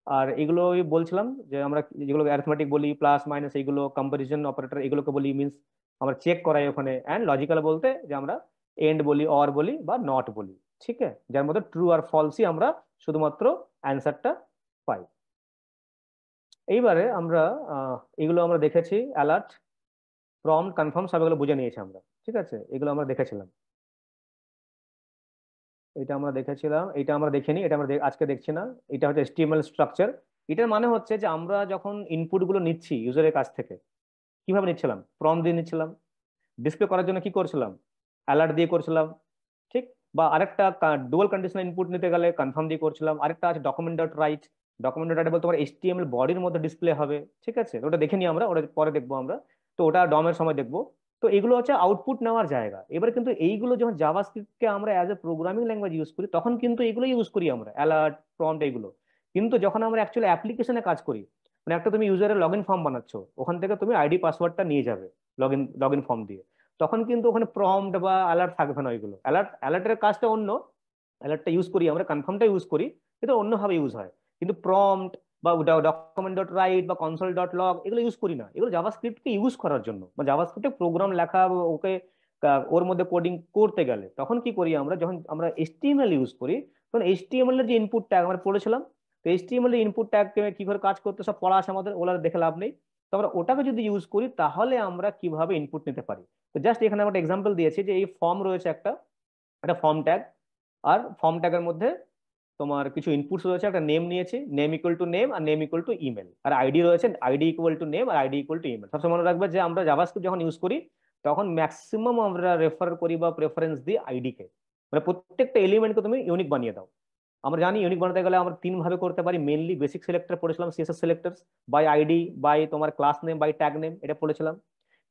আর এগুলো বলছিলাম যে আমরা যেগুলো অ্যারিথমেটিক বলি প্লাস মাইনাস, এইগুলো কম্পারিজন অপারেটর এগুলোকে বলি মিন্স আমরা চেক করাই ওখানে। অ্যান্ড লজিক্যাল বলতে যে আমরা এন্ড বলি, অর বলি বা নট বলি, ঠিক আছে, যার মধ্যে ট্রু আর ফলসই আমরা শুধুমাত্র অ্যান্সারটা পাই। এইবারে আমরা এগুলো আমরা দেখেছি, অ্যালার্ট, প্রম্পট, কনফার্ম সব এগুলো বুঝে নিয়েছি আমরা, ঠিক আছে, এগুলো আমরা দেখেছিলাম। এটা আমরা দেখেছিলাম, এটা আমরা দেখিনি, এটা আমরা আজকে দেখছি না। এটা হচ্ছে HTML স্ট্রাকচার। এটার মানে হচ্ছে যে আমরা যখন ইনপুট গুলো নিচ্ছি ইউজারের কাছ থেকে, কিভাবে নিচ্ছিলাম? প্রম্পট দিয়ে নিচ্ছিলাম। ডিসপ্লে করার জন্য কি করছিলাম? অ্যালার্ট দিয়ে করছিলাম, ঠিক। বা আরেকটা ডুয়াল কন্ডিশনাল ইনপুট নিতে গেলে কনফার্ম দিয়ে করছিলাম। আরেকটা আছে document dot right. Document dot right বলতে তোমার HTML বডির মধ্যে ডিসপ্লে হবে, ঠিক আছে, ওটা দেখে নিই আমরা, ওটা পরে দেখবো আমরা। তো ওটা ডমের সময় দেখবো। তো এগুলো হচ্ছে আউটপুট নেওয়ার জায়গা। এবার কিন্তু এইগুলো যখন জাভাস্ক্রিপ্টকে আমরা as a programming language use করি, তখন কিন্তু এগুলো ইউজ করি আমরা, অ্যালার্ট, প্রম্পট এগুলো। কিন্তু যখন আমরা অ্যাকচুয়ালি অ্যাপ্লিকেশনে কাজ করি, মানে একটা তুমি ইউজারের লগ ইন ফর্ম বানাচ্ছো, ওখান থেকে তুমি আইডি পাসওয়ার্ডটা নিয়ে যাবে লগ ইন ফর্ম দিয়ে, তখন কিন্তু ওখানে প্রম্পট বা অ্যালার্ট থাকবে না। ওইগুলো অ্যালার্টের কাজটা অন্য, অ্যালার্টটা ইউজ করি আমরা, কনফার্মটা ইউজ করি, কিন্তু অন্যভাবে ইউজ হয়। কিন্তু প্রম্পট বা ডকুমেন্ট ডট রাইট বা কনসোল ডট লগ এগুলো ইউজ করি না। এগুলো জাভাস্ক্রিপ্টকে ইউজ করার জন্য, বা জাভাস্ক্রিপ্টে প্রোগ্রাম লেখা বা ওকে ওর মধ্যে কোডিং করতে গেলে তখন কি করি আমরা, যখন আমরা HTML ইউজ করি, তখন HTML এর যে ইনপুট ট্যাগ আমরা পড়েছিলাম, তো HTML এর ইনপুট ট্যাগ কি করে কাজ করতে সব পড়া আছে আমাদের, ওগুলো দেখে লাভ নেই। তো আমরা ওটাকে যদি ইউজ করি তাহলে আমরা কিভাবে ইনপুট নিতে পারি। তো জাস্ট এখানে আমরা এক্সাম্পল দিয়েছি যে এই ফর্ম রয়েছে একটা, একটা ফর্ম ট্যাগ। আর ফর্ম ট্যাগের মধ্যে তোমার কিছু ইনপুটস রয়েছে, একটা নেম নিয়েছি, নেম ইকুয়াল টু নেম আর নেম ইকুয়াল টু ইমেল, আর আইডি রয়েছে, আইডি ইকুয়াল টু নেম আর আইডি ইকুয়াল টু ইমেল। সবসময় মনে রাখবে যে আমরা জাভাস্ক্রিপ্ট যখন ইউজ করি তখন ম্যাক্সিমাম আমরা রেফার করি বা প্রেফারেন্স দিই আইডি কে, মানে প্রত্যেকটা এলিমেন্টকে তুমি ইউনিক বানিয়ে দাও। আমরা জানি ইউনিক বানাতে গেলে আমরা তিন ভাবে করতে পারি মেনলি। বেসিক সিলেক্টর পড়েছিলাম, CSS selector, by ID, by তোমার class name, by tag name, এটা পড়েছিলাম।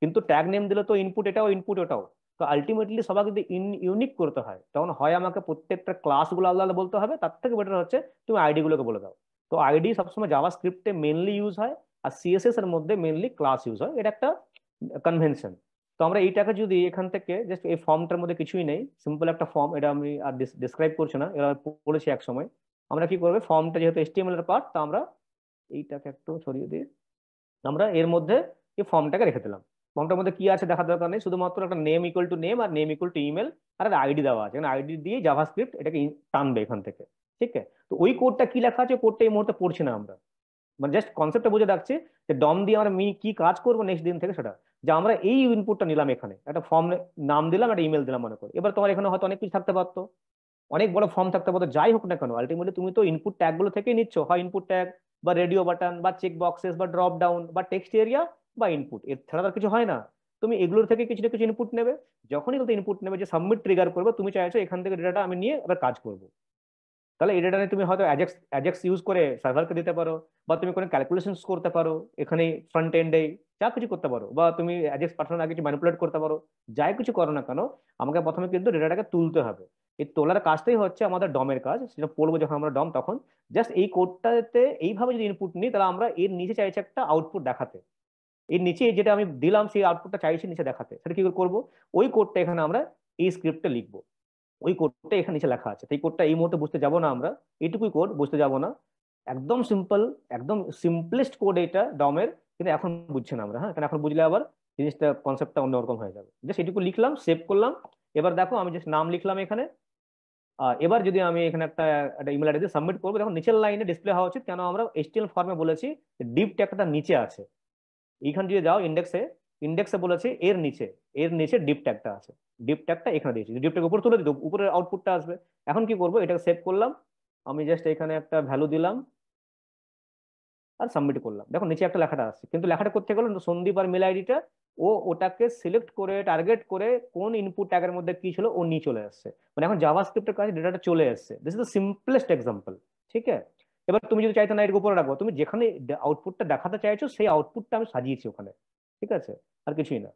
কিন্তু ট্যাগ নেম দিলে তো ইনপুট এটাও, ইনপুট ওটাও। তো আলটিমেটলি সবাই যদি ইউনিক করতে হয় তখন হয় আমাকে প্রত্যেকটা ক্লাসগুলো আলাদা আলাদা বলতে হবে, তার থেকে বেটার হচ্ছে তুমি আইডি গুলোকে বলে দাও। তো আইডি সবসময় জাভা স্ক্রিপ্টে মেনলি ইউজ হয়, আর CSS এর মধ্যে মেনলি ক্লাস ইউজ হয়, এটা একটা কনভেনশন। তো আমরা এইটাকে যদি এখান থেকে জাস্ট এই ফর্মটার মধ্যে কিছুই নেই, সিম্পল একটা ফর্ম, এটা আমি আর ডিসক্রাইব করছি না, এটা পড়েছি এক সময়। আমরা কি করবে, ফর্মটা যেহেতু HTML এর পার্ট, তো আমরা এইটাকে একটু সরিয়ে দিই, আমরা এর মধ্যে এই ফর্মটাকে রেখে দিলাম। ফর্মটার মধ্যে কি আছে দেখার দরকার নেই, শুধুমাত্র একটা নেম ইকুয়াল টু নেম আর নেম ইকুয়াল টু ইমেল আর একটা আইডি দেওয়া আছে, আইডি দিয়ে জাভাস্ক্রিপ্ট এটাকে টানবে এখান থেকে, ঠিক আছে। তো ওই কোডটা কি লেখা আছে, কোডটা এই মুহূর্তে পড়ছি না আমরা, মানে জাস্ট কনসেপ্টটা বুঝে রাখছি যে ডম দিয়ে আমরা কি কাজ করবো নেক্সট দিন থেকে, সেটা যে আমরা এই ইনপুটটা নিলাম, এখানে একটা ফর্ম নাম দিলাম, একটা ইমেল দিলাম মনে করি। এবার তোমার এখানে হয়তো অনেক কিছু থাকতে পারতো, অনেক বড় ফর্ম থাকতে পারতো, যাই হোক না কেন আলটিমেটলি তুমি তো ইনপুট ট্যাগ গুলো থেকেই নিচ্ছ, হয় ইনপুট ট্যাগ বা রেডিও বাটন বা চেক বক্সেস বা ড্রপ ডাউন বা টেক্সট এরিয়া বা ইনপুট, এর ছাড়া আর কিছু হয় না। তুমি এগুলোর থেকে কিছু না কিছু ইনপুট নেবে। যখনই তুমি ইনপুট নেবে, যে সাবমিট ট্রিগার করবে, তুমি চাইছো এখান থেকে ডেটাটা আমি নিয়ে এবার কাজ করবো, তাহলে এই ডেটা তুমি হয়তো অ্যাজাক্স অ্যাজাক্স ইউজ করে সার্ভারকে দিতে পারো, বা তুমি কোনো ক্যালকুলেশনস করতে পারো এখানে ফ্রন্ট এন্ডে, যা কিছু করতে পারো, বা তুমি অ্যাজাক্স পাঠানোর আগে কিছু ম্যানিপুলেট করতে পারো। যাই কিছু করো না কেন, আমাকে প্রথমে কিন্তু ডেটাটাকে তুলতে হবে। এই তোলার কাজটাই হচ্ছে আমাদের ডমের কাজ, সেটা পড়বো যখন আমরা ডম, তখন জাস্ট এই কোডটাতে এইভাবে যদি ইনপুট নিই, তাহলে আমরা এর নিচে চাইছি একটা আউটপুট দেখাতে। এর নিচে যেটা আমি দিলাম সেই আউটপুটটা চাইছি নিচে দেখাতে, সেটা কি করে করবো? ওই কোডটা এখানে আমরা এই স্ক্রিপ্টে লিখবো। ওই কোডটা এখানে নিচে লেখা আছে, এই কোডটা এই মুহূর্তে বুঝতে যাব না আমরা, এইটুকুই কোড বুঝতে যাব না। একদম সিম্পল, একদম সিম্পলেস্ট কোড এটা ডমের, কিন্তু এখন বুঝছি না আমরা, হ্যাঁ, কারণ এখন বুঝলে আবার জিনিসটা কনসেপ্টটা অন্যরকম হয়ে যাবে। জাস্ট এটুকু লিখলাম, সেভ করলাম। এবার দেখো আমি জাস্ট নাম লিখলাম এখানে। এবার যদি আমি এখানে একটা একটা ইমেল আইডি সাবমিট করবো, দেখো নিচের লাইনে ডিসপ্লে হওয়া উচিত, কেন আমরা HTML ফর্মে বলেছি ডিপ ট্যাগটা নিচে আছে। এইখানে যদি যাও ইন্ডেক্সে, ইন্ডেক্সে বলেছি এর নিচে, এর নিচে ডিপ ট্যাগটা আছে। ডিপ ট্যাগটা এখানে দিয়েছি, ডিপ ট্যাগ উপর তুলে দিত, উপরের আউটপুটটা আসবে। এখন কি করবো, এটাকে সেভ করলাম, আমি জাস্ট এখানে একটা ভ্যালু দিলাম আর সাবমিট করলাম। দেখো নিচে একটা লেখাটা আসছে, কিন্তু লেখাটা করতে গেলে সন্দীপ আর মেল আইডিটা ও ওটাকে সিলেক্ট করে টার্গেট করে কোন ইনপুট ট্যাগের মধ্যে কি ছিল ও নিয়ে চলে আসছে, মানে এখন জাভাস্ক্রিপ্টের কাছে ডেটাটা চলে আসছে। This is the simplest example, ঠিক আছে। এবার তুমি যদি চাইতো না এর উপরে রাখবো, তুমি যেখানে আউটপুটটা দেখাতে চাইছো সেই আউটপুটটা আমি সাজিয়েছি ওখানে, ঠিক আছে, আর কিছুই না।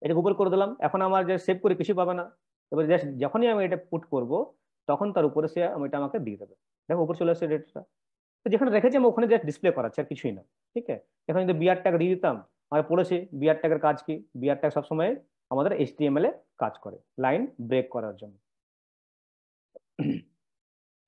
এটা উপর করে দিলাম, এখন আমার যে সেভ করে কিছু পাবে না। এবার জাস্ট যখনই আমি এটা পুট করব, তখন তার উপরে সে আমি এটা আমাকে দিয়ে দেবে। দেখো উপর চলে আসছে ডেটাটা। তো যেখানে রেখেছি আমি ওখানে জাস্ট ডিসপ্লে করাচ্ছি, আর কিছুই না। ঠিক আছে, এখানে যদি বিআর ট্যাগ দিয়ে দিতাম, আমরা পড়েছি বিআর ট্যাগের কাজ কি। বিআর ট্যাগ সবসময় আমাদের এইচটিএমএল এ কাজ করে লাইন ব্রেক করার জন্য।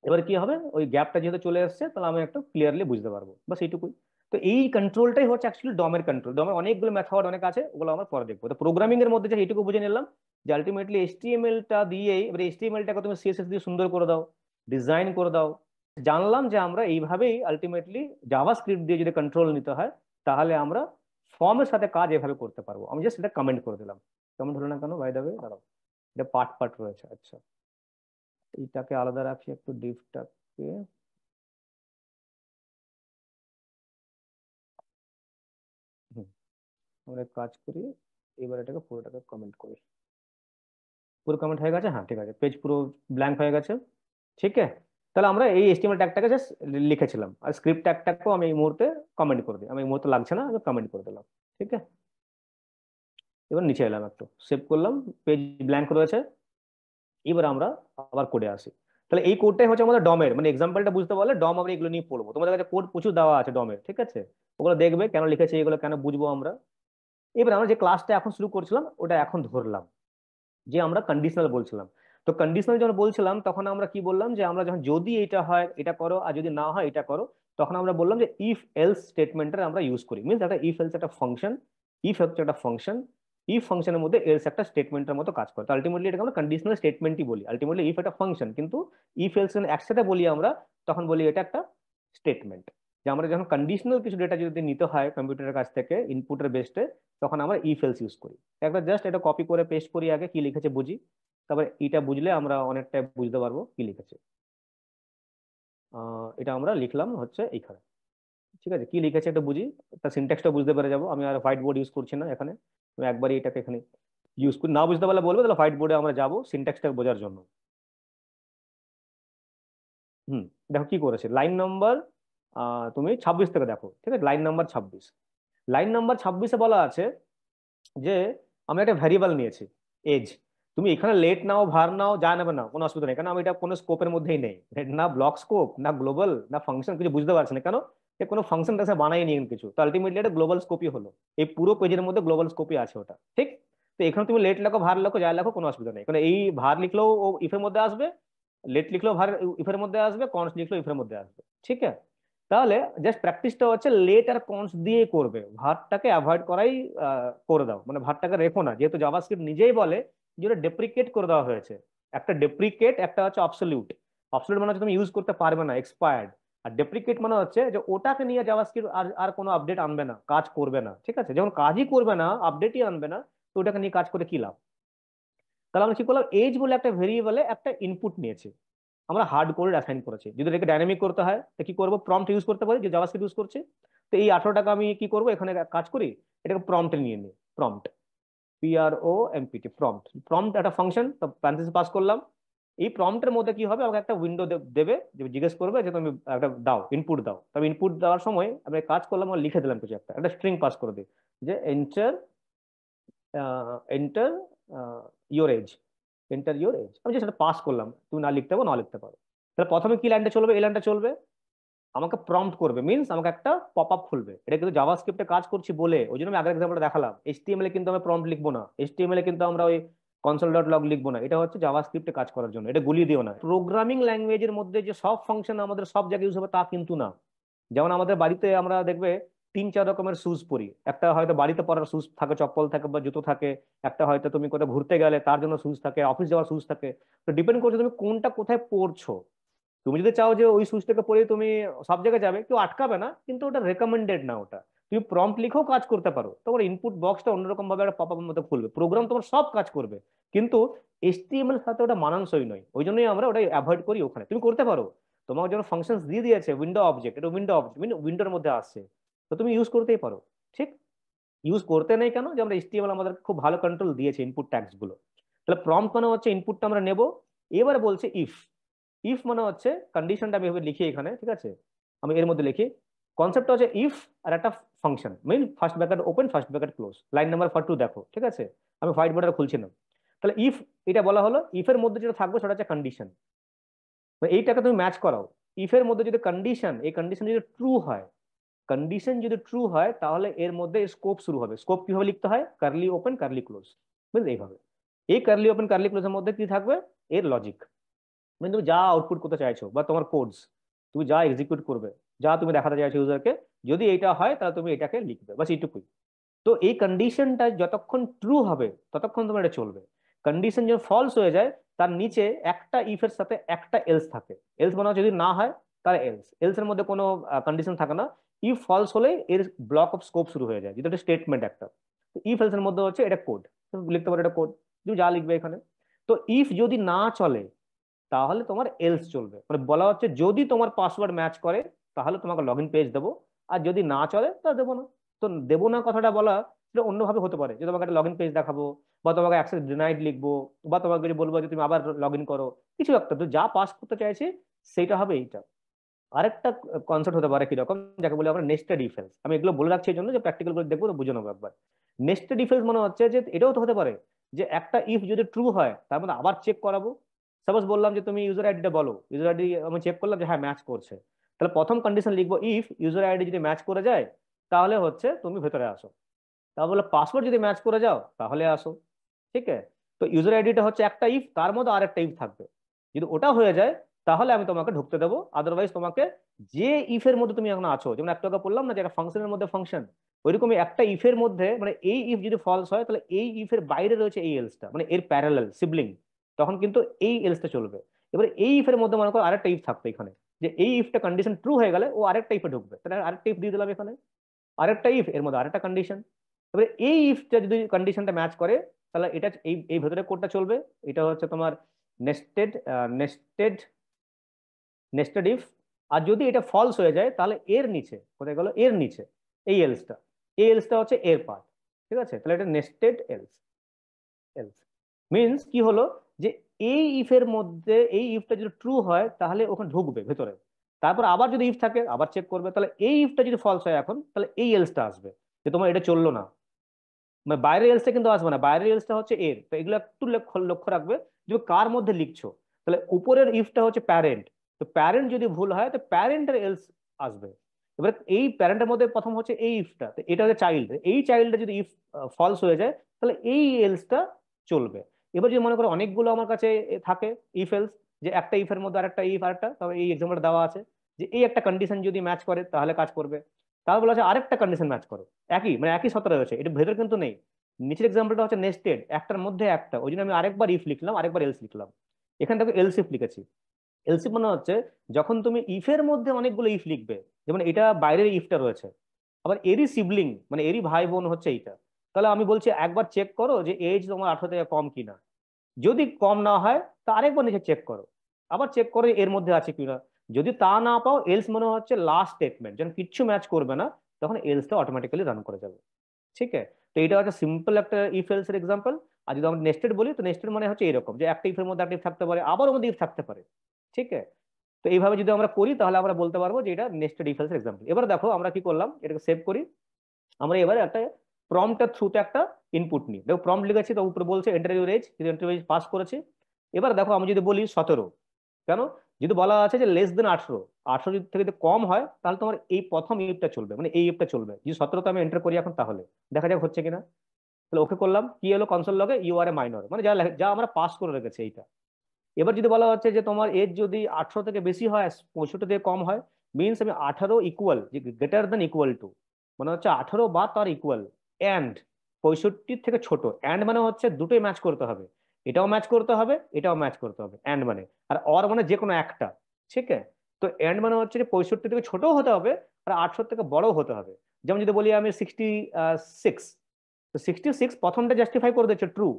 এবার কি হবে, ওই গ্যাপটা যেহেতু চলে আসছে, তাহলে আমি একটু ক্লিয়ারলি বুঝতে পারবো, বাস এইটুকুই। তো এই কন্ট্রোলটাই হচ্ছে অ্যাকচুয়ালি ডমের কন্ট্রোল। ডমের অনেকগুলো মেথড অনেক আছে, ওগুলো আমরা পরে দেখবো। তো প্রোগ্রামিং এর মধ্যে যে এইটুকু বুঝে নিলাম যে আলটিমেটলি এইচটিএমএল টা দিয়েই, এবার এইচটিএমএল টাকে তুমি সিএসএস দিয়ে সুন্দর করে দাও, ডিজাইন করে দাও। জানলাম যে আমরা এইভাবেই আলটিমেটলি জাভাস্ক্রিপ্ট দিয়ে যদি কন্ট্রোল নিতে হয়, তাহলে আমরা ফর্মের সাথে কাজ এভাবে করতে পারবো। আমি জাস্ট এটা কমেন্ট করে দিলাম। কমেন্ট হলো না কেন, বাই দ্য ওয়ে দাঁড়াও, এটা পার্ট পার্ট রয়েছে। আচ্ছা, এইটাকে আলাদা রাখি একটু, ডিফটাকে। হুম, আমরা এক কাজ করি, এবার এটাকে পুরোটাকে কমেন্ট করি। পুরো কমেন্ট হয়ে গেছে, হ্যাঁ ঠিক আছে, পেজ পুরো ব্ল্যাঙ্ক হয়ে গেছে। ঠিক আছে, তাহলে আমরা এই এসটিএমএল ট্যাগটাকে জাস্ট লিখেছিলাম, আর স্ক্রিপ্ট ট্যাগটাকেও আমি এই মুহূর্তে কমেন্ট করে দিই। আমি এই মুহূর্তে লাগছে না, আমি কমেন্ট করে দিলাম। ঠিক আছে, এবার নিচে এলাম, একটু সেভ করলাম, পেজ ব্ল্যাঙ্ক রয়েছে। এবার আমরা আবার কোডে আসি। তাহলে এই কোডটাই হচ্ছে আমাদের ডমের, মানে এক্সাম্পলটা বুঝতে পারলে ডম আমরা এগুলো নিয়ে পড়বো। তোমাদের কাছে কোড প্রচুর দেওয়া আছে ডমের, ঠিক আছে, ওগুলো দেখবে কেন লিখেছে এগুলো, কেন বুঝবো আমরা। এবার আমরা যে ক্লাসটা এখন শুরু করছিলাম ওটা এখন ধরলাম, যে আমরা কন্ডিশনাল বলছিলাম। তো কন্ডিশনাল যখন বলছিলাম তখন আমরা কি বললাম, যে আমরা যখন যদি এটা হয় এটা করো, আর যদি না হয় এটা করো, তখন আমরা বললাম যে ইফ এলস স্টেটমেন্টের আমরা ইউজ করি। মিনস একটা ইফ এলস একটা ফাংশন, ইফ হচ্ছে একটা ফাংশন, ইফ ফাংশনের মধ্যে এলস একটা স্টেটমেন্টের মতো কাজ করে। তো আলটিমেটলি এটাকে আমরা কন্ডিশনাল স্টেটমেন্টই বলি। আলটিমেটলি ইফ একটা ফাংশন, কিন্তু ইফ এলস একসাথে বলি আমরা, তখন বলি এটা একটা স্টেটমেন্ট। যে আমরা যখন কন্ডিশনাল কিছু ডেটা যদি নিতে হয় কম্পিউটারের কাছ থেকে ইনপুটের বেসে, তখন আমরা ইফ এলস ইউজ করি। একটা জাস্ট এটা কপি করে পেস্ট করি, আগে কি লিখেছে বুঝি, তারপরে এটা বুঝলে আমরা অনেকটা বুঝতে পারবো কি লিখেছে। এটা আমরা লিখলাম হচ্ছে এইখানে। ঠিক আছে, কি লিখেছে এটা বুঝি, তার সিনট্যাক্সটা বুঝতে পেরে যাবো। আমি আর হোয়াইট বোর্ড ইউজ করছি না এখানে, আমি একবারই এটাকে এখানে ইউজ করি। না বুঝতে পারলে বলবো, তাহলে হোয়াইট বোর্ডে আমরা যাবো সিনট্যাক্সটা বোঝার জন্য। হুম, দেখো কি করেছে লাইন নাম্বার, তুমি 26 থেকে দেখো। ঠিক আছে, লাইন নাম্বার 26, লাইন নাম্বার 26-এ বলা আছে যে আমি একটা ভ্যারিয়েবল নিয়েছি এজ। তুমি এখানে লেট নাও, ভার নাও, যা নেবে নাও, কোনো অসুবিধা নেই, কারণ আমি এটা কোনো স্কোপের মধ্যেই নেই। না ব্লক স্কোপ, না গ্লোবাল, না ফাংশন, কিছু বুঝতে পারছি না কেন এ কোনো ফাংশন টাসে বানাইনি কিছু। তো আলটিমেটলি এটা গ্লোবাল স্কোপই হলো, এই পুরো পেজের মধ্যে গ্লোবাল স্কোপই আছে ওটা। ঠিক, তো এখানে তুমি লেট লেখো, ভার লেখো, যা লেখো, কোনো অসুবিধা নেই, কারণ এই ভার লিখলেও ও ইফের মধ্যে আসবে, লেট লিখলেও ভার ইফের মধ্যে আসবে, কনস লিখলেও ইফের মধ্যে আসবে। ঠিক আছে, তাহলে জাস্ট প্র্যাকটিসটা হচ্ছে লেট আর কনস দিয়ে করবে, ভার্বটাকে অ্যাভয়েড করাই করে দাও, মানে ভার্বটাকে রেখো না, যেহেতু জাভাস্ক্রিপ্ট নিজেই বলে যে ওটা ডেপ্রিকেট করে দেওয়া হয়েছে। একটা ডেপ্রিকেট, একটা হচ্ছে অবসলিউট। অবসলিউট মানে হচ্ছে তুমি ইউজ করতে পারবে না, এক্সপায়ার্ড। আর ডেপ্রিকেট মানে হচ্ছে যে ওটাকে নিয়ে জাভাস্ক্রিপ্ট আর আর কোনো আপডেট আনবে না, কাজ করবে না। ঠিক আছে, যখন কাজই করবে না, আপডেটই আনবে না, তো ওটাকে নিয়ে কাজ করে কি লাভ। তাহলে আমরা কি করলাম, এজ বলে একটা ভেরিয়েবলে একটা ইনপুট নিয়েছি, আমরা হার্ড কোড অ্যাসাইন করেছি। যদি এটাকে ডাইনামিক করতে হয় তো কি করবো, প্রম্পট ইউজ করতে পারি, যে জাভাস্ক্রিপ্ট ইউজ করছে। তো এই 18 টাকা আমি কি করবো, এখানে কাজ করি, এটাকে প্রম্পটে নিয়ে নিই। Prompt, PROMPT, prompt. প্রম্পট একটা ফাংশন, তো প্যারেন্থেসিস পাস করলাম। এই প্রম্পটের মধ্যে কি হবে, আমাকে একটা উইন্ডো দেবে, যে জিজ্ঞেস করবে যে তুমি একটা দাও, ইনপুট দাও। তবে ইনপুট দেওয়ার সময় আমি কাজ করলাম, আর লিখে দিলাম কিছু, একটা একটা স্ট্রিং পাস করে দিই, যে enter, enter your age, enter your age. আমি যেটা পাস করলাম, তুমি না লিখতে পারো, না লিখতে পারো। তাহলে প্রথমে কি লাইনটা চলবে, এই লাইনটা চলবে, আমাকে প্রম্পট করবে, মিন্স আমাকে একটা পপ আপ খুলবে। এটা কিন্তু জাভাস্ক্রিপ্টে কাজ করছি বলে, ওই জন্য আমি আগের এক্সাম্পলটা দেখালাম। এইচটিএমএল এ কিন্তু আমরা প্রম্পট লিখবো না, এইচটিএমএল এ কিন্তু আমরা ওই কনসোল ডট লগ লিখবো না। এটা হচ্ছে জাভাস্ক্রিপ্টে কাজ করার জন্য, এটা গুলিয়ে দিও না। প্রোগ্রামিং ল্যাঙ্গুয়েজের মধ্যে যে সব ফাংশন আমাদের সব জায়গায় ইউজ হবে তা কিন্তু না। যেমন আমাদের বাড়িতে আমরা দেখবে 3-4 রকমের শুজ পরি। একটা হয়তো বাড়িতে পরার শুজ থাকে, চপ্পল থাকে বা জুতো থাকে। একটা হয়তো তুমি কোথাও ঘুরতে গেলে তার জন্য শুজ থাকে, অফিস যাওয়ার শুজ থাকে। তো ডিপেন্ড করছে তুমি কোনটা কোথায় পড়ছো। তুমি যদি চাও যে ওই সুইচটাকে পরে তুমি সব জায়গায় যাবে, কেউ আটকাবে না, কিন্তু ওটা রেকমেন্ডেড না। ওটা তুমি প্রম্পট লিখেও কাজ করতে পারো, তোমার ইনপুট বক্সটা অন্যরকম ভাবে একটা পপআপ মতো খুলবে, প্রোগ্রাম তোমার সব কাজ করবে, কিন্তু এইচটিএমএল সাথে ওটা মানানসই নয়। ওই জন্যই আমরা ওটা অ্যাভয়েড করি। ওখানে তুমি করতে পারো, তোমার জন্য ফাংশন দিয়ে দিয়েছে উইন্ডো অবজেক্ট, এটা উইন্ডো অবজেক্ট, উইন্ডোর মধ্যে আসছে, তো তুমি ইউজ করতেই পারো। ঠিক, ইউজ করতে নেই কেন, যে আমরা এইচটিএমএল আমাদের খুব ভালো কন্ট্রোল দিয়েছে ইনপুট ট্যাগস গুলো। তাহলে প্রম্পট মানে হচ্ছে ইনপুটটা আমরা নেব। এবার বলছে ইফ, ইফ মানে হচ্ছে কন্ডিশনটা আমি এভাবে লিখি এখানে। ঠিক আছে, আমি এর মধ্যে লিখি, কনসেপ্টটা হচ্ছে ইফ আর একটা function, mean first bracket open, first bracket close, line number 42 দেখো। ঠিক আছে, আমি হোয়াইট বোর্ডে খুলছি না। তাহলে ইফ, এটা বলা হলো, ইফ এর মধ্যে যেটা থাকবে সেটা হচ্ছে কন্ডিশন, এইটাকে তুমি ম্যাচ করাও। ইফের মধ্যে যদি কন্ডিশন, এই কন্ডিশন যদি ট্রু হয়, কন্ডিশন যদি ট্রু হয় তাহলে এর মধ্যে স্কোপ শুরু হবে। স্কোপ কিভাবে লিখতে হয়, কার্লি ওপেন কার্লি ক্লোজ, বুঝলে এইভাবে। এই কার্লি ওপেন কার্লি ক্লোজের মধ্যে কি থাকবে, এর লজিক, মানে তুমি যা আউটপুট করতে চাইছো বা তোমার কোডস, তুমি যা এক্সিকিউট করবে, যা তুমি দেখাতে চাইছো ইউজারকে, যদি এটা হয় তাহলে তুমি এটাকে লিখবে, বাস এইটুকুই। তো এই কন্ডিশনটা যতক্ষণ ট্রু হবে ততক্ষণ তোমার এটা চলবে। কন্ডিশন যখন ফলস হয়ে যায়, তার নিচে একটা ইফের সাথে একটা এলস থাকে। এলস মানে যদি না হয় তাহলে এলস, এলস এর মধ্যে কোনো কন্ডিশন থাকে না। ইফ ফলস হলে এর ব্লক অফ স্কোপ শুরু হয়ে যায়, যেটা একটা স্টেটমেন্ট একটা। ইফ এলস এর মধ্যে হচ্ছে এটা কোড, লিখতে পারো এটা কোড, তুমি যা লিখবে এখানে। তো ইফ যদি না চলে তাহলে তোমার এলস চলবে, মানে বলা হচ্ছে যদি তোমার পাসওয়ার্ড ম্যাচ করে তাহলে তোমাকে লগ ইন পেজ দেবো, আর যদি না চলে তাহলে দেবো না। তো দেবো না কথাটা বলা, সেটা অন্যভাবে হতে পারে, যে তোমাকে একটা লগ ইন পেজ দেখাবো, বা তোমাকে অ্যাক্সেস ডিনাইড লিখবো, বা তোমাকে যে বলবো যে তুমি আবার লগ ইন করো, কিছু একটা। তো যা পাস করতে চাইছি সেইটা হবে এইটা। আরেকটা কনসেপ্ট হতে পারে কিরকম, যাকে বলে আমরা নেস্টেড ইফেলস। আমি এগুলো বলে রাখছি এই জন্য যে প্র্যাকটিক্যাল করে দেখবো তো বুঝে নেবো একবার। নেস্টেড ইফেলস মানে হচ্ছে যে এটাও তো হতে পারে যে একটা ইফ যদি ট্রু হয় তার মধ্যে আবার চেক করাবো। সাপোজ বললাম যে তুমি ইউজার আইডিটা বলো, ইউজার আইডি আমি চেক করলাম যে হ্যাঁ ম্যাচ করছে, তাহলে প্রথম কন্ডিশন লিখবো ইফ ইউজার আইডি যদি ম্যাচ করে যায় তাহলে হচ্ছে তুমি ভেতরে আসো, তাহলে বলে পাসওয়ার্ড যদি ম্যাচ করে যাও তাহলে আসো। ঠিক আছে, তো ইউজার আইডিটা হচ্ছে একটা ইফ, তার মধ্যে আরেকটা ইফ থাকবে, যদি ওটা হয়ে যায় তাহলে আমি তোমাকে ঢুকতে দেবো, আদারওয়াইজ তোমাকে যে ইফের মধ্যে তুমি এখন আছো, যেমন একটু আগে বললাম না যে একটা ফাংশনের মধ্যে ফাংশন, ওইরকমই একটা ইফের মধ্যে, মানে এই ইফ যদি ফলস হয় তাহলে এই ইফের বাইরে রয়েছে এই এলসটা, মানে এর প্যারালাল সিবলিং, তখন কিন্তু এই এলসটা চলবে। এবারে এই ইফের মধ্যে মনে করো আরেকটা ইফ থাকতো এখানে, যে এই ইফটা কন্ডিশন ট্রু হয়ে গেলে ও আরেকটা ইফে ঢুকবে, তাহলে আরেকটা ইফ দিয়ে দিলাম এখানে, আরেকটা ইফ এর মধ্যে আরেকটা কন্ডিশন। এবারে এই ইফটা যদি কন্ডিশনটা ম্যাচ করে তাহলে এটা এই এই ভেতরে কোডটা চলবে। এটা হচ্ছে তোমার নেস্টেড নেস্টেড নেস্টেড ইফ। আর যদি এটা ফলস হয়ে যায় তাহলে এর নিচে কোথায় গেল, এর নিচে এই এলসটা, এই এলসটা হচ্ছে এর পার্ট। ঠিক আছে, তাহলে এটা নেস্টেড এলস। এলস মিনস কি হলো, যে এই ইফের মধ্যে এই ইফটা যদি ট্রু হয় তাহলে ওখানে ঢুকবে ভেতরে, তারপর আবার যদি ইফ থাকে আবার চেক করবে, তাহলে এই ইফটা যদি ফলস হয় এখন তাহলে এই এলসটা আসবে, যে তোমার এটা চললো না। মানে বাইরের এলসটা কিন্তু আসবে না, বাইরের এলসটা হচ্ছে এর। তো এগুলো একটু লক্ষ্য লক্ষ্য রাখবে যে কার মধ্যে লিখছো। তাহলে উপরের ইফটা হচ্ছে প্যারেন্ট, তো প্যারেন্ট যদি ভুল হয় তো প্যারেন্টের এলস আসবে। এবার এই প্যারেন্টের মধ্যে প্রথম হচ্ছে এই ইফটা, তো এটা হচ্ছে চাইল্ড, এই চাইল্ডটা যদি ইফ ফলস হয়ে যায় তাহলে এই এলসটা চলবে। এবার যদি মনে করো অনেকগুলো আমার কাছে থাকে ইফ এলস, যে একটা ইফের মধ্যে আরেকটা ইফ আরেকটা, তবে এই এক্সাম্পলটা দেওয়া আছে যে এই একটা কন্ডিশন যদি ম্যাচ করে তাহলে কাজ করবে, তাহলে বলা আছে আরেকটা কন্ডিশন ম্যাচ করো, একই মানে একই সত্তা রয়েছে, এটা ভেতরে কিন্তু নেই। নিচের এক্সাম্পলটা হচ্ছে নেস্টেড, একটার মধ্যে একটা, ওই জন্য আমি আরেকবার ইফ লিখলাম আরেকবার এলস লিখলাম। এখান থেকে এলস ইফ লিখেছি। এলস ইফ মানে হচ্ছে যখন তুমি ইফের মধ্যে অনেকগুলো ইফ লিখবে, যেমন এটা বাইরের ইফটা রয়েছে, আবার এরই সিবলিং মানে এরই ভাই বোন হচ্ছে এইটা, তাহলে আমি বলছি একবার চেক করো যে এজ তোমার 18 থেকে কম কিনা, যদি কম না হয় তা আরেকবার নিচে চেক করো, আবার চেক করে এর মধ্যে আছে কিনা। যদি তা না পাও এলস মনে হচ্ছে লাস্ট স্টেটমেন্ট, যখন কিচ্ছু ম্যাচ করবে না তখন এলসটা অটোমেটিক্যালি রান করে যাবে। ঠিক আছে, তো এটা হচ্ছে সিম্পল একটা ইফ এলস এর এক্সাম্পল। আর যদি আমরা নেস্টেড বলি তো নেস্টেড মানে হচ্ছে এরকম, যে একটা ইফের মধ্যে একটা if থাকতে পারে আবার ওর মধ্যে ইফ থাকতে পারে। ঠিক আছে, তো এইভাবে যদি আমরা করি তাহলে আমরা বলতে পারবো যে এটা নেস্টেড ইফ এলস এর এক্সাম্পল। এবার দেখো আমরা কি করলাম, এটাকে সেভ করি। আমরা এবারে একটা প্রম্পটের থ্রুতে একটা ইনপুট নিই, দেখো প্রম্পট লিখেছি তো উপরে বলছে enter your age, enter age pass করেছি। এবার দেখো আমি যদি বলি 17, কেন, যদি বলা আছে যে লেস দেন 18, 18 থেকে যদি কম হয় তাহলে তোমার এই প্রথম ইফটা চলবে, মানে এই ইফটা চলবে। যদি 17 আমি এন্টার করি এখন তাহলে দেখা যাক হচ্ছে কিনা। তাহলে ওকে করলাম, কি এলো কনসোল লগে ইউ আর এ মাইনর, মানে যা যা আমরা পাস করে রেখেছি এইটা। এবার যদি বলা হচ্ছে যে তোমার এজ যদি 18 থেকে বেশি হয় 65 থেকে কম হয়, মিনস আমি 18 ইকুয়াল, যে গ্রেটার দেন ইকুয়াল টু, মানে হচ্ছে 18 বা তার ইকুয়াল, অ্যান্ড 65 থেকে ছোট। অ্যান্ড মানে হচ্ছে দুটোই ম্যাচ করতে হবে, এটাও ম্যাচ করতে হবে এটাও ম্যাচ করতে হবে অ্যান্ড মানে, আর অর মানে যে কোনো একটা। ঠিক আছে, তো অ্যান্ড মানে হচ্ছে যে 65 থেকে ছোটও হতে হবে আর 18 থেকে বড়ও হতে হবে। যেমন যদি বলি আমি 66, তো 66 প্রথমটা জাস্টিফাই করে দিচ্ছে ট্রু,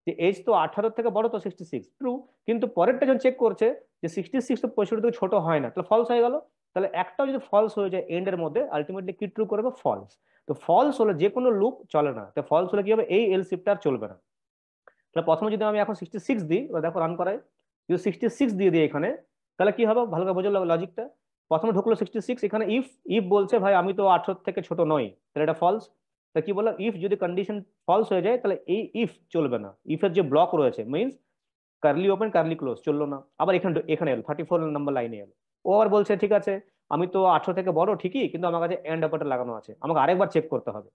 যে এজ তো 18 থেকে বড়, তো 66 ট্রু। কিন্তু পরেরটা যখন চেক করছে যে 66 তো 65 থেকে ছোট হয় না, তাহলে ফলস হয়ে গেল। তাহলে একটাও যদি ফলস হয়ে যায় এন্ড এর মধ্যে, আলটিমেটলি কি ট্রু করবে, ফলস। তো ফলস হলে যে কোনো লুপ চলে না, তো ফলস হলে কি হবে, এই এল শিফট আর চলবে না। তাহলে প্রথমে যদি আমি এখন 66 দিই, এবার দেখো রান করাই, যদি 66 দিয়ে দিই এখানে, তাহলে কি হবে ভালো করে বোঝো লজিকটা। প্রথমে ঢুকলো 66, এখানে ইফ, ইফ বলছে ভাই আমি তো 18 থেকে ছোট নই, তাহলে এটা ফলস। তা কি বললাম, ইফ যদি কন্ডিশন ফলস হয়ে যায় তাহলে এই ইফ চলবে না, ইফের যে ব্লক রয়েছে means curly open curly close চললো না। আবার এখানে এখানে এলো 34 নম্বর লাইনে এলো, ও আবার বলছে ঠিক আছে আমি তো 18 থেকে বড় ঠিকই, কিন্তু আমার কাছে এন্ড অপারেটর লাগানো আছে, আমাকে আরেকবার চেক করতে হবে।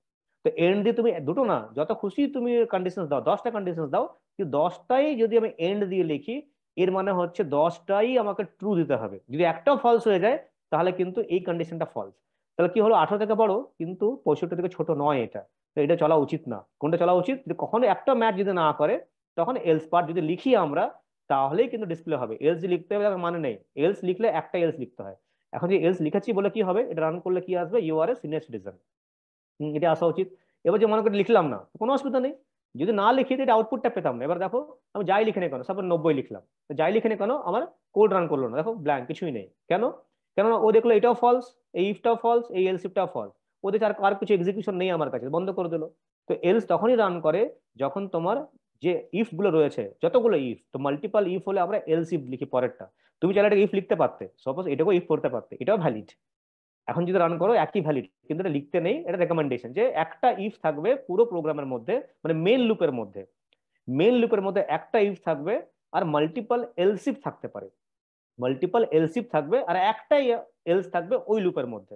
তো এন্ড দিয়ে তুমি দুটো না, যত খুশি তুমি কন্ডিশন দাও, 10টা কন্ডিশন দাও, কিন্তু 10টাই যদি আমি এন্ড দিয়ে লিখি, এর মানে হচ্ছে 10টাই আমাকে ট্রু দিতে হবে। যদি একটাও ফলস হয়ে যায় তাহলে কিন্তু এই কন্ডিশনটা ফলস। তাহলে কি হলো, 18 থেকে বড় কিন্তু 65 থেকে ছোট নয়, এটা তো এটা চলা উচিত না। কোনটা চলা উচিত, যদি কখনো একটা ম্যাচ যদি না করে তখন এলস পার্ট যদি লিখি আমরা, তাহলেই কিন্তু ডিসপ্লে হবে। এলস লিখতে হবে তার মানে নেই, এলস লিখলে একটা এলস লিখতে হয়। এখন যে এলস লিখেছি বলে কি হবে, এটা রান করলে কি আসবে, you are a senior citizen, এটা আসা উচিত। এবার যে মনে করে লিখলাম না, কোনো অসুবিধা নেই, যদি না লিখি তো এটা আউটপুটটা পেতাম না। এবার দেখো আমি যাই লিখে নি কেন, সাপোজ 90 লিখলাম, তো যাই লিখে নি কেন আমার কোড রান করলো না, দেখো ব্ল্যাঙ্ক, কিছুই নেই। কেন? কেননা ও দেখলো এটাও ফলস, এই ইফটাও ফলস, এই এলস ইফটাও ফলস, ওদের আর আর কিছু এক্সিকিউশন নেই আমার কাছে, বন্ধ করে দিলো। তো এলস তখনই রান করে যখন তোমার যে ইফ গুলো রয়েছে, যতগুলো ইফ, তো মাল্টিপল ইফ হলে আমরা এলস ইফ লিখি পরেরটা। তুমি চাইলে একটা ইফ লিখতে পারতে, সাপোজ এটাকেও ইফ করতে পারতে, এটাও ভ্যালিড। এখন যদি রান করো একই ভ্যালিড, কিন্তু এটা লিখতে নেই, এটা রেকমেন্ডেশন যে একটা ইফ থাকবে পুরো প্রোগ্রামের মধ্যে, মানে মেন লুপের মধ্যে, মেন লুপের মধ্যে একটা ইফ থাকবে, আর মাল্টিপল এলসিফ থাকতে পারে, মাল্টিপল এলসিফ থাকবে আর একটাই এলস থাকবে ওই লুপের মধ্যে।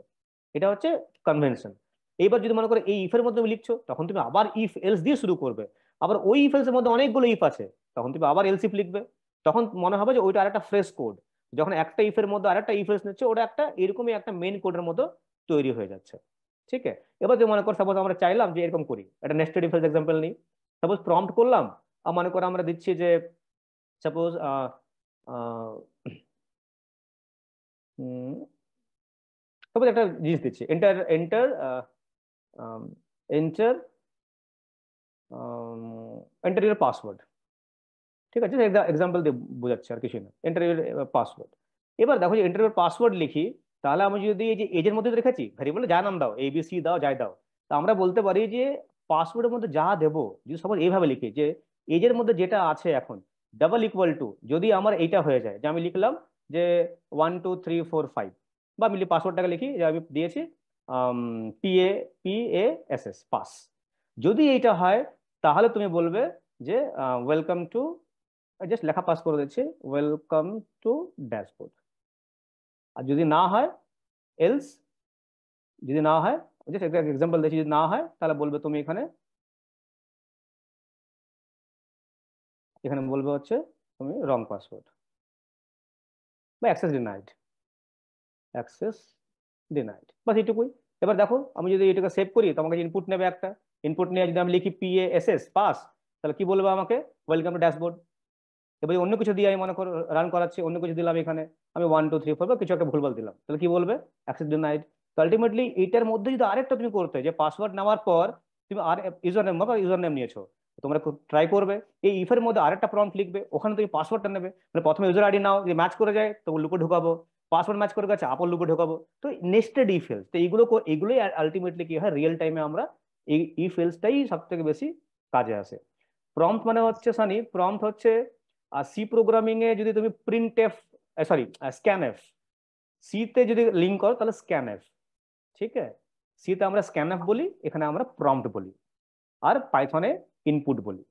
এটা হচ্ছে কনভেনশন। এইবার যদি মনে করো এই ইফের মধ্যে তুমি লিখছো, তখন তুমি আবার ইফ এলস দিয়ে শুরু করবে, আবার ওই ইফ এলস এর মধ্যে অনেকগুলো ইফ আছে, তখন তুমি আবার এলস ইফ লিখবে, তখন মনে হবে যে ওইটা আরেকটা ফ্রেশ কোড। যখন একটা ইফের মধ্যে আরেকটা ইফ এলস নিচ্ছে, ওটা একটা এরকমই একটা মেইন কোডের মতো তৈরি হয়ে যাচ্ছে। ঠিক আছে, এবার যে মনে করো সাপোজ আমরা চাইলাম যে এরকম করি, একটা নেস্টেড ইফ এলস এক্সাম্পল নিই। সাপোজ প্রম্পট করলাম, আর মনে করো আমরা দিচ্ছি যে সাপোজ সাপোজ একটা জিনিস দিচ্ছি, enter enter enter enter your password. ঠিক আছে, এক্সাম্পল দিয়ে বোঝাচ্ছে, আর কিছুই না, এন্টার ইউর পাসওয়ার্ড। এবার দেখো যে এন্টার ইউর পাসওয়ার্ড লিখি, তাহলে আমি যদি এই যে এজের মধ্যে রেখেছি ভ্যারিয়েবলে যা নাম দাও, এবিসি দাও, যাই দাও, তা আমরা বলতে পারি যে পাসওয়ার্ডের মধ্যে যা দেবো, যদি সাপোজ এইভাবে লিখি যে এজের মধ্যে যেটা আছে এখন ডাবল ইকুয়াল টু, যদি আমার এইটা হয়ে যায় যে আমি লিখলাম যে 1 2 3 4 5, বা আমি পাসওয়ার্ডটাকে লিখি যে আমি দিয়েছি PASS পাস, যদি এইটা হয় তাহলে তুমি বলবে যে ওয়েলকাম টু, জাস্ট লেখা পাস করে দিচ্ছি, ওয়েলকাম টু ড্যাশবোর্ড। আর যদি না হয় এলস, যদি না হয়, জাস্ট একটা এক্সাম্পল দিচ্ছি, যদি না হয় তাহলে বলবে তুমি এখানে, এখানে বলবে হচ্ছে তুমি রং পাসওয়ার্ড বা অ্যাক্সেস ডিনাইড, অ্যাক্সেস ডিনাইড, বাস এইটুকুই। এবার দেখো আমি যদি এটাকে সেভ করি, তোমাকে ইনপুট নেবে একটা, ইনপুট নিয়ে যদি আমি লিখি PASS পাস, তাহলে কি বলবে আমাকে, ওয়েলকাম টু ড্যাশবোর্ড। এবার অন্য কিছু দিয়ে আমি মনে করো রান করাচ্ছি, অন্য কিছু দিলাম এখানে, আমি 1 2 3 4 বা কিছু একটা ভুলভাল দিলাম, তাহলে কি বলবে, অ্যাক্সেস ডিনাইড। তো আলটিমেটলি এইটার মধ্যে যদি আরেকটা তুমি করতে, যে পাসওয়ার্ড নেওয়ার পর তুমি আর ইউজার নেম বা ইউজার নেম নিয়েছো, তোমরা ট্রাই করবে এই ইফের মধ্যে আরেকটা প্রম্পট লিখবে, ওখানে তুমি পাসওয়ার্ডটা নেবে, মানে প্রথমে ইউজার আইডি নাও, যে ম্যাচ করে যায় তো লুপে ঢুকাবো, পাসওয়ার্ড ম্যাচ করে গেছে আপন লুপে ঢুকাবো। তো নেস্টেড ইফ এলস, তো এইগুলোই আলটিমেটলি কি হয়, রিয়েল টাইমে আমরা এই ইফ এলসটাই সব থেকে বেশি কাজে আসে। প্রম্পট মানে হচ্ছে সানি, প্রম্পট হচ্ছে সি প্রোগ্রামিং এ যদি তুমি print f, sorry scan f, C তে যদি লিঙ্ক করো তাহলে স্ক্যান এফ। ঠিক আছে, সি তে আমরা স্ক্যান এফ বলি, এখানে আমরা প্রম্পট বলি, আর পাইথনে ইনপুট বলি।